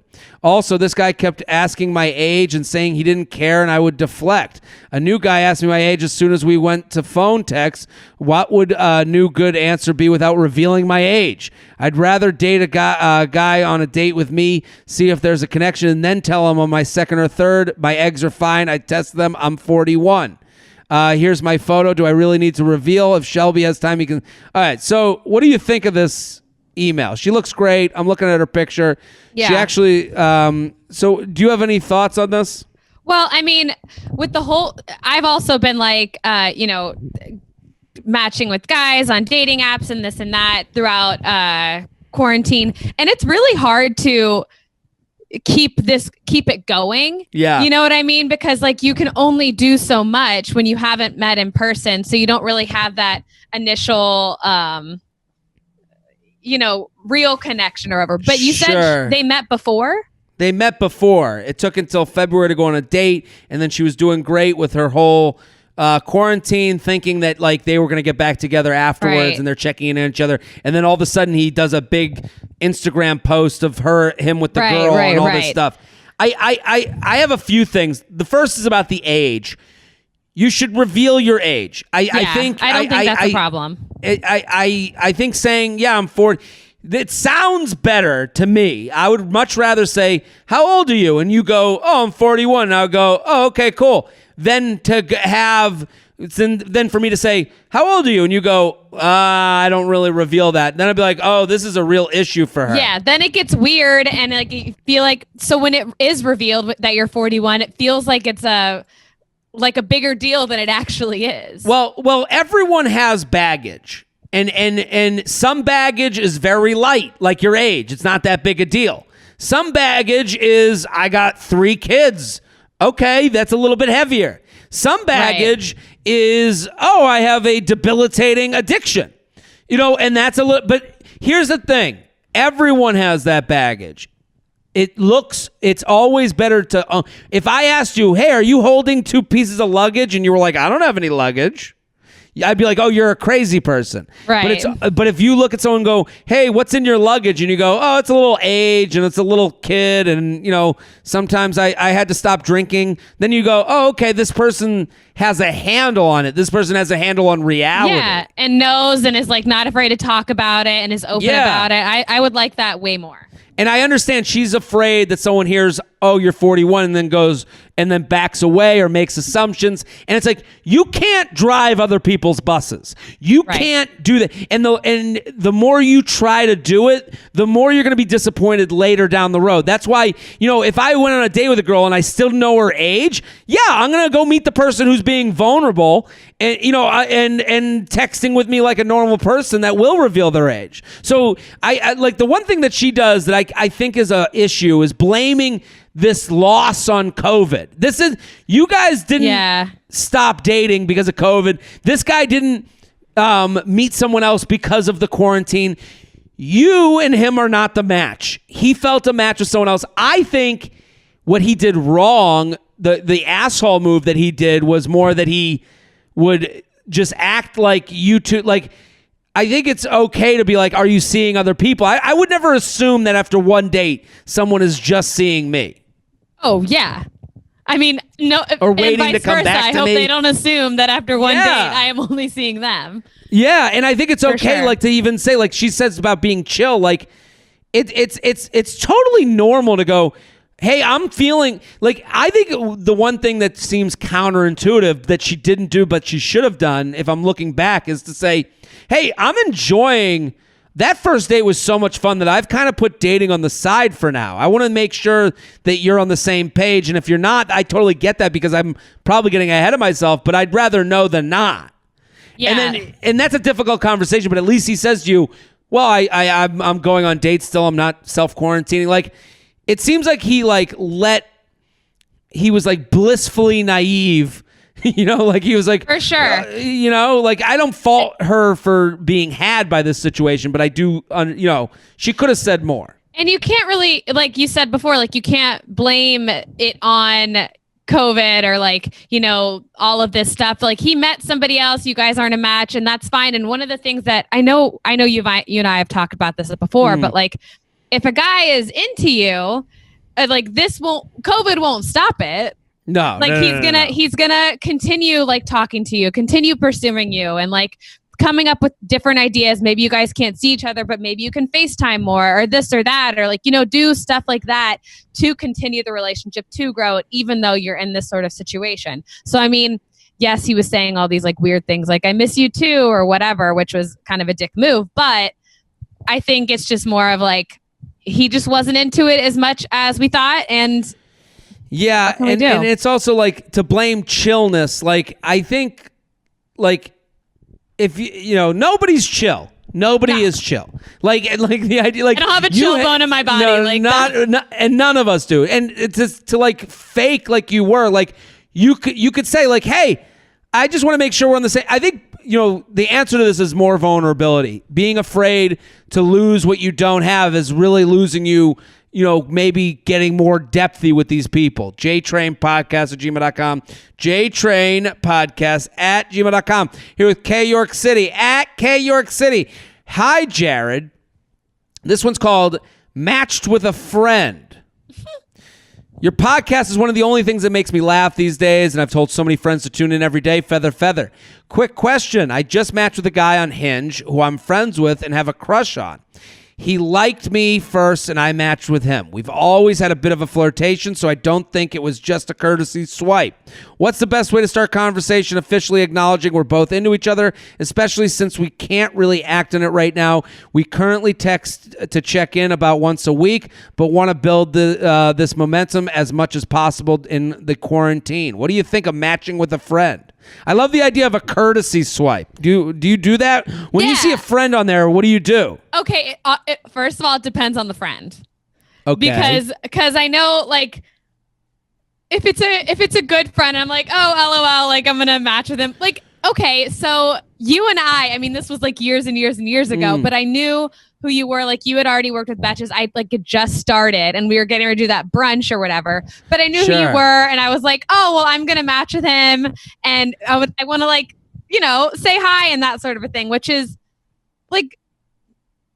Also, this guy kept asking my age and saying he didn't care, and I would deflect. A new guy asked me my age as soon as we went to phone text. What would a new good answer be without revealing my age? I'd rather date a guy on a date with me, see if there's a connection, and then tell him on my second or third, my eggs are fine. I test them. I'm 41. Here's my photo. Do I really need to reveal? If Shelby has time, he can. All right. So what do you think of this email? She looks great. I'm looking at her picture. Yeah. She actually, so do you have any thoughts on this? Well, I mean, with the whole, I've also been like, matching with guys on dating apps and this and that throughout quarantine. And it's really hard to keep it going. Yeah. You know what I mean? Because like you can only do so much when you haven't met in person. So you don't really have that initial, real connection or whatever. But you said they met before? They met before. It took until February to go on a date, and then she was doing great with her whole quarantine, thinking that like they were going to get back together afterwards, Right. and they're checking in on each other. And then all of a sudden, he does a big Instagram post of him with the girl and all this stuff. I have a few things. The first is about the age. You should reveal your age. I don't think that's a problem. I think saying, I'm 40, it sounds better to me. I would much rather say, how old are you? And you go, oh, I'm 41. And I'll go, oh, okay, cool. Then then for me to say, how old are you? And you go, I don't really reveal that. Then I'd be like, oh, this is a real issue for her. Yeah, then it gets weird. And like you feel like, so when it is revealed that you're 41, it feels like it's a bigger deal than it actually is. Well, everyone has baggage. And some baggage is very light, like your age. It's not that big a deal. Some baggage is, I got 3 kids. Okay, that's a little bit heavier. Some baggage is, I have a debilitating addiction. And that's a little, but here's the thing. Everyone has that baggage. It's always better to, if I asked you, hey, are you holding 2 pieces of luggage? And you were like, I don't have any luggage. I'd be like, oh, you're a crazy person. Right. But if you look at someone and go, hey, what's in your luggage? And you go, oh, it's a little age and it's a little kid. And, sometimes I had to stop drinking. Then you go, oh, okay, this person has a handle on it. This person has a handle on reality. Yeah, and knows and is like not afraid to talk about it and is open about it. I would like that way more. And I understand she's afraid that someone hears, oh, you're 41, and then goes and then backs away or makes assumptions. And it's like, you can't drive other people's buses. You can't do that. And the more you try to do it, the more you're going to be disappointed later down the road. That's why, if I went on a date with a girl and I still know her age, I'm going to go meet the person who's being vulnerable and, and texting with me like a normal person that will reveal their age. So I like the one thing that she does that I think is a issue is blaming this loss on COVID. This is, you guys didn't stop dating because of COVID. This guy didn't meet someone else because of the quarantine. You and him are not the match. He felt a match with someone else. I think what he did wrong, the asshole move that he did was more that he would just act like you two, like, I think it's okay to be like, are you seeing other people? I would never assume that after one date, someone is just seeing me. Oh, yeah. I mean, no. Or waiting to come back to me. I hope they don't assume that after one date, I am only seeing them. Yeah, and I think it's okay, sure. like, to even say, like she says about being chill, like, it's totally normal to go, hey, I'm feeling, like, I think the one thing that seems counterintuitive that she didn't do but she should have done, if I'm looking back, is to say, hey, I'm enjoying, that first date was so much fun that I've kind of put dating on the side for now. I want to make sure that you're on the same page, and if you're not, I totally get that because I'm probably getting ahead of myself, but I'd rather know than not. Yeah. And that's a difficult conversation, but at least he says to you, well, I'm going on dates still, I'm not self-quarantining. Like, it seems like he was like blissfully naive, like he was like, for sure, like I don't fault her for being had by this situation, but I do, she could have said more. And you can't really, like you said before, like you can't blame it on COVID or like, all of this stuff. Like he met somebody else, you guys aren't a match, and that's fine. And one of the things that I know you and I have talked about this before, but like if a guy is into you, like COVID won't stop it. No, like he's gonna continue like talking to you, continue pursuing you, and like coming up with different ideas. Maybe you guys can't see each other, but maybe you can FaceTime more or this or that, or like, do stuff like that to continue the relationship, to grow it, even though you're in this sort of situation. So, I mean, yes, he was saying all these like weird things like, I miss you too, or whatever, which was kind of a dick move. But I think it's just more of like, he just wasn't into it as much as we thought. And yeah. And it's also like to blame chillness. Like, I think like, if nobody's chill. Nobody is chill. Like the idea, like I don't have a chill bone in my body. No, and none of us do. And it's to like fake like you were. Like you could say like, hey, I just want to make sure we're on the same. I think the answer to this is more vulnerability. Being afraid to lose what you don't have is really losing you. Maybe getting more depthy with these people. JTrainPodcast@gmail.com. JTrainPodcast@gmail.com. Here with K York City at K York City. Hi, Jared. This one's called Matched with a Friend. Your podcast is one of the only things that makes me laugh these days, and I've told so many friends to tune in every day. Feather, feather. Quick question. I just matched with a guy on Hinge who I'm friends with and have a crush on. He liked me first, and I matched with him. We've always had a bit of a flirtation, so I don't think it was just a courtesy swipe. What's the best way to start conversation officially acknowledging we're both into each other, especially since we can't really act on it right now? We currently text to check in about once a week, but want to build this momentum as much as possible in the quarantine. What do you think of matching with a friend? I love the idea of a courtesy swipe. Do you do that? When you see a friend on there, what do you do? Okay, first of all, it depends on the friend. Okay. Because I know, like, if it's a good friend, I'm like, oh, LOL, like I'm gonna match with him. Like, okay, so you and I mean, this was like years and years and years ago, but I knew who you were. Like, you had already worked with Betches. I like had just started, and we were getting ready to do that brunch or whatever. But I knew who you were, and I was like, oh, well, I'm gonna match with him, and I want to like, say hi and that sort of a thing, which is like,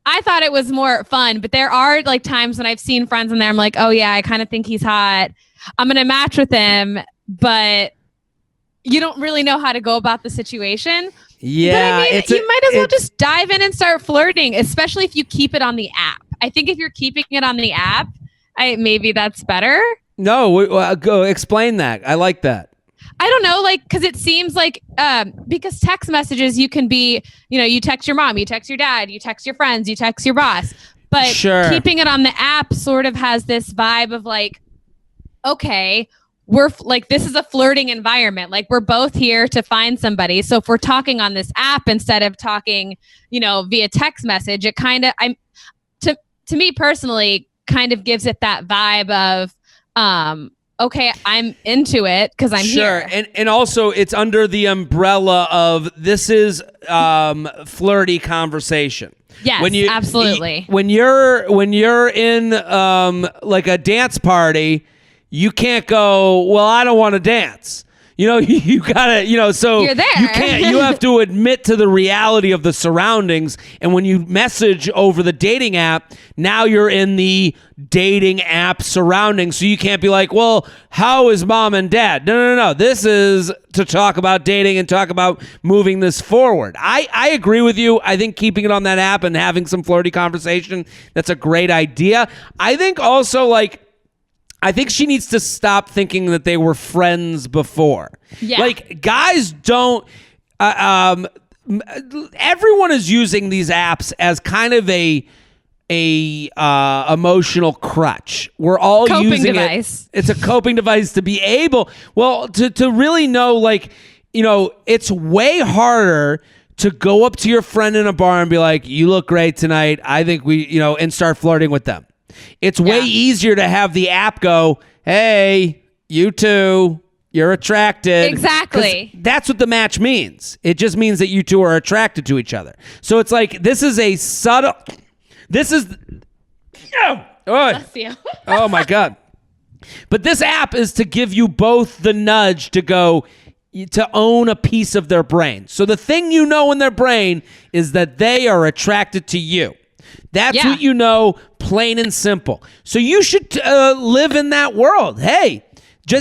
I thought it was more fun. But there are like times when I've seen friends in there, I'm like, oh yeah, I kind of think he's hot. I'm gonna match with him, but you don't really know how to go about the situation. Yeah, but I mean, you might as well just dive in and start flirting, especially if you keep it on the app. I think if you're keeping it on the app, maybe that's better. No, go explain that. I like that. I don't know, like, because it seems like because text messages, you can be, you text your mom, you text your dad, you text your friends, you text your boss. But keeping it on the app sort of has this vibe of like, okay, we're like, this is a flirting environment. Like, we're both here to find somebody. So if we're talking on this app instead of talking, via text message, it kind of, to me personally, kind of gives it that vibe of, okay, I'm into it because I'm here. And also it's under the umbrella of this is flirty conversation. Yes, absolutely. When you're in like a dance party, you can't go, well, I don't want to dance. You gotta, so you're there. You have to admit to the reality of the surroundings. And when you message over the dating app, now you're in the dating app surroundings. So you can't be like, well, how is mom and dad? No. This is to talk about dating and talk about moving this forward. I agree with you. I think keeping it on that app and having some flirty conversation, that's a great idea. I think also I think she needs to stop thinking that they were friends before. Yeah. Like, guys don't... everyone is using these apps as kind of a emotional crutch. We're all coping using device. It's a coping device to be able... Well, to really know, it's way harder to go up to your friend in a bar and be like, you look great tonight. I think we, and start flirting with them. It's way easier to have the app go, hey, you two, you're attracted. Exactly. That's what the match means. It just means that you two are attracted to each other. So it's like, this is a subtle, Oh, Bless you. oh my God. But this app is to give you both the nudge to go to own a piece of their brain. So the thing you know in their brain is that they are attracted to you. That's what you know, plain and simple. So you should live in that world. Hey,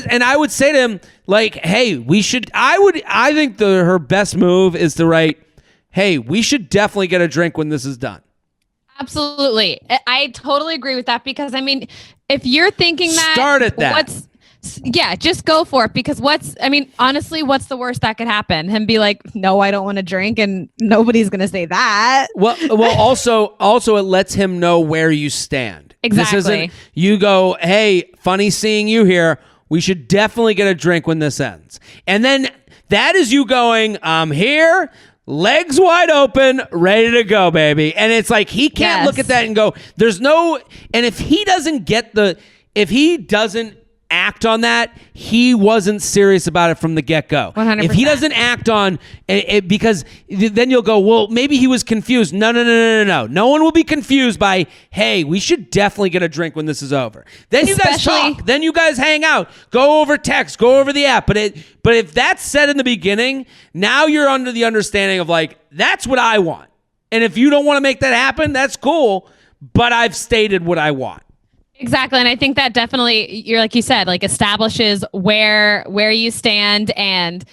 and I would say to him, like, hey, I think her best move is to write, hey, we should definitely get a drink when this is done. Absolutely. I totally agree with that because, I mean, if you're thinking that... Start at that. Just go for it because honestly, what's the worst that could happen? Him be like, no, I don't want to drink and nobody's going to say that. Well, also it lets him know where you stand. Exactly. This isn't, you go, hey, funny seeing you here. We should definitely get a drink when this ends. And then that is you going, I'm here, legs wide open, ready to go, baby. And it's like, he can't look at that and go, and if he doesn't act on that, he wasn't serious about it from the get-go. 100%. If he doesn't act on it, because then you'll go, well, maybe he was confused. No. No one will be confused by, hey, we should definitely get a drink when this is over. Then you guys talk. Then you guys hang out. Go over text. Go over the app. But if that's said in the beginning, now you're under the understanding of like, that's what I want. And if you don't want to make that happen, that's cool. But I've stated what I want. Exactly. And I think that definitely, you're like you said, like establishes where you stand and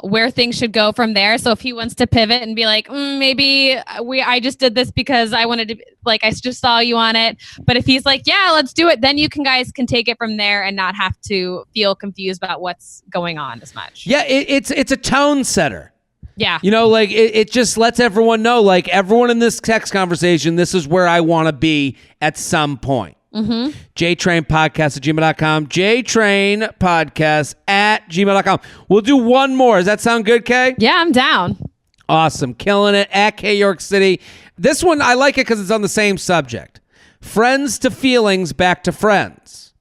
where things should go from there. So if he wants to pivot and be like, maybe I just did this because I wanted to, like, I just saw you on it. But if he's like, yeah, let's do it, then guys can take it from there and not have to feel confused about what's going on as much. Yeah, it's a tone setter. Yeah. You know, like it just lets everyone know, like everyone in this text conversation, this is where I want to be at some point. Mm-hmm. JTrainPodcast@gmail.com. JTrainPodcast@gmail.com. We'll do one more. Does that sound good, Kay? Yeah, I'm down. Awesome. Killing it at K York City. This one, I like it because it's on the same subject. Friends to feelings, back to friends.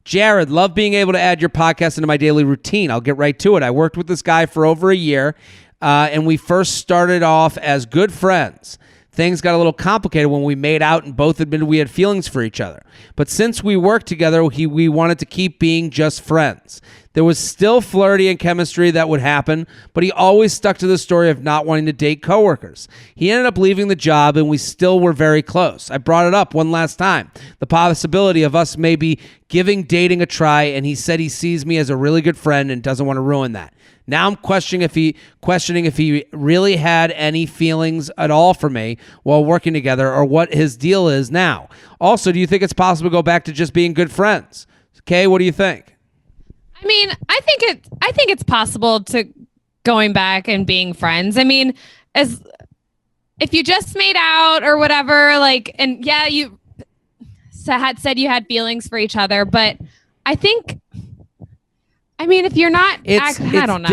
Jared, love being able to add your podcast into my daily routine. I'll get right to it. I worked with this guy for over a year, and we first started off as good friends. Things got a little complicated when we made out and both admitted we had feelings for each other. But since we worked together, we wanted to keep being just friends. There was still flirty and chemistry that would happen, but he always stuck to the story of not wanting to date coworkers. He ended up leaving the job and we still were very close. I brought it up one last time, the possibility of us maybe giving dating a try, and he said he sees me as a really good friend and doesn't want to ruin that. Now I'm questioning if he really had any feelings at all for me while working together or what his deal is now. Also, do you think it's possible to go back to just being good friends? Kay, what do you think? I mean, I think it's possible to going back and being friends. I mean, as if you just made out or whatever, like, and yeah, you had said you had feelings for each other, but I think, I mean, if you're not, I don't know.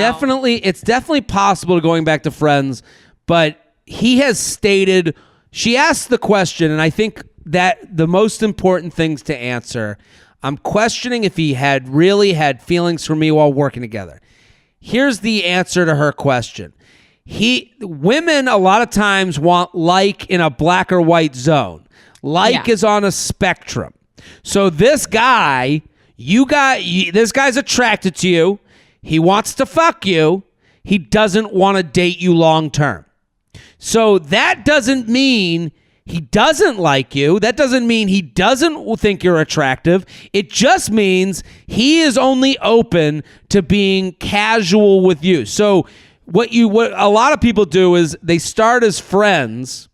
It's definitely possible to going back to friends, but he has stated, she asked the question, and I think that the most important things to answer, I'm questioning if he had really had feelings for me while working together. Here's the answer to her question. Women a lot of times want like in a black or white zone. Like is on a spectrum. So this guy, this guy's attracted to you. He wants to fuck you. He doesn't want to date you long term. So that doesn't mean he doesn't like you. That doesn't mean he doesn't think you're attractive. It just means he is only open to being casual with you. So what a lot of people do is they start as friends,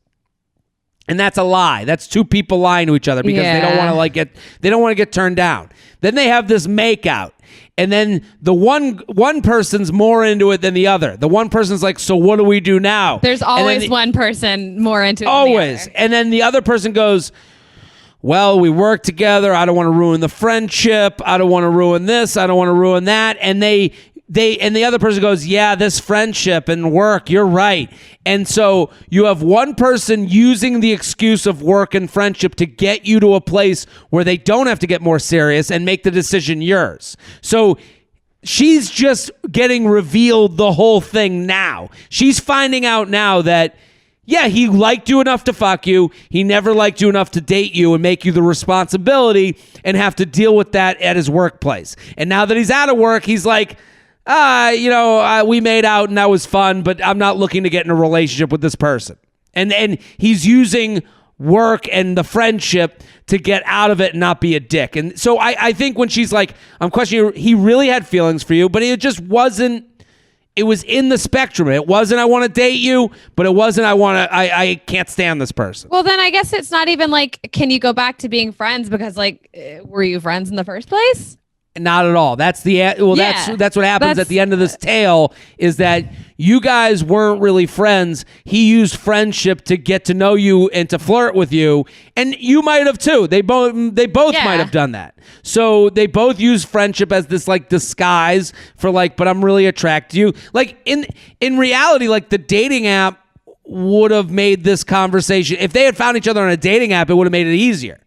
and that's a lie. That's two people lying to each other because they don't want to get turned down. Then they have this makeout. And then the one person's more into it than the other. The one person's like, so what do we do now? There's always one person more into it always. than the other. And then the other person goes, well, we work together. I don't want to ruin the friendship. I don't want to ruin this. I don't want to ruin that. And and the other person goes, yeah, this friendship and work, you're right. And so you have one person using the excuse of work and friendship to get you to a place where they don't have to get more serious and make the decision yours. So she's just getting revealed the whole thing now. She's finding out now that, yeah, he liked you enough to fuck you. He never liked you enough to date you and make you the responsibility and have to deal with that at his workplace. And now that he's out of work, he's like, we made out and that was fun, but I'm not looking to get in a relationship with this person. And he's using work and the friendship to get out of it and not be a dick. And so I think when she's like, I'm questioning, he really had feelings for you, but it just wasn't, it was in the spectrum. It wasn't, I want to date you, but it wasn't, I can't stand this person. Well, then I guess it's not even like, can you go back to being friends? Because like, were you friends in the first place? Not at all. That's that's what happens at the end of this tale, is that you guys weren't really friends. He used friendship to get to know you and to flirt with you, and you might have too. They both might have done that. So they both use friendship as this like disguise for like, but I'm really attracted to you. Like in reality, like the dating app would have made this conversation, if they had found each other on a dating app, it would have made it easier.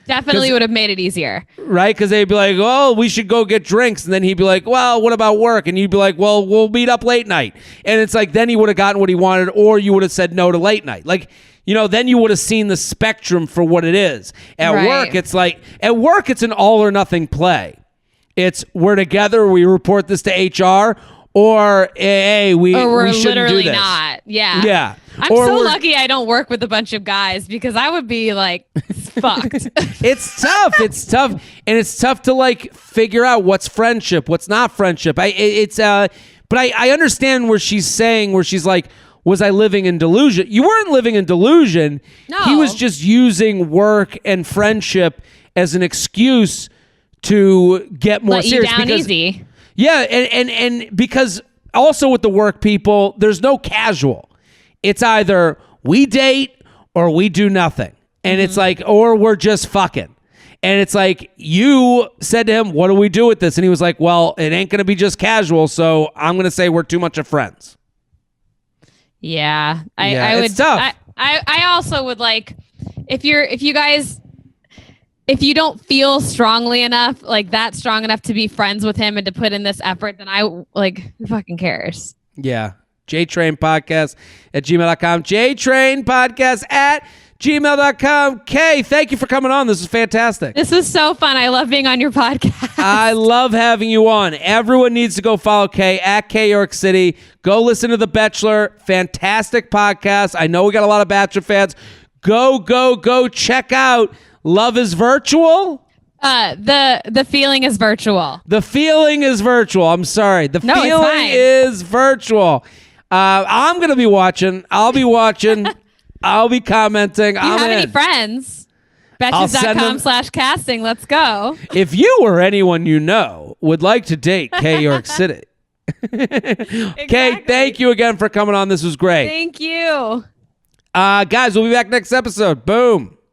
Definitely would have made it easier. Right? Because they'd be like, oh, we should go get drinks. And then he'd be like, well, what about work? And you'd be like, well, we'll meet up late night. And it's like, then he would have gotten what he wanted, or you would have said no to late night. Like, then you would have seen the spectrum for what it is. At work, it's like, it's an all or nothing play. It's we're together, we report this to HR, or hey, we shouldn't do this. Not. Yeah. Yeah. I'm so lucky I don't work with a bunch of guys, because I would be like fucked. It's tough. It's tough. And it's tough to like figure out what's friendship, what's not friendship. But I understand where she's saying, where she's like, was I living in delusion? You weren't living in delusion. No. He was just using work and friendship as an excuse to get more serious. Let you down easy. Yeah, and because also with the work people, there's no casual. It's either we date or we do nothing. And it's like, or we're just fucking. And it's like, you said to him, what do we do with this? And he was like, well, it ain't going to be just casual, so I'm going to say we're too much of friends. Yeah. I would. It's tough. I also would like, if you don't feel strongly enough, like that strong enough to be friends with him and to put in this effort, then who fucking cares? Yeah. JTrain Podcast at gmail.com. JTrain Podcast at gmail.com. Kay, thank you for coming on. This is fantastic. This is so fun. I love being on your podcast. I love having you on. Everyone needs to go follow Kay at Kay York City. Go listen to The Bachelor. Fantastic podcast. I know we got a lot of Bachelor fans. Go check out Love is Virtual. The feeling is virtual. The feeling is virtual. I'm sorry. The feeling is virtual. I'm going to be watching. I'll be watching. I'll be commenting. Do you have any friends? Betches.com/casting. Let's go. If you or anyone you know would like to date Kay York City. Exactly. Kay, thank you again for coming on. This was great. Thank you. Guys, we'll be back next episode. Boom.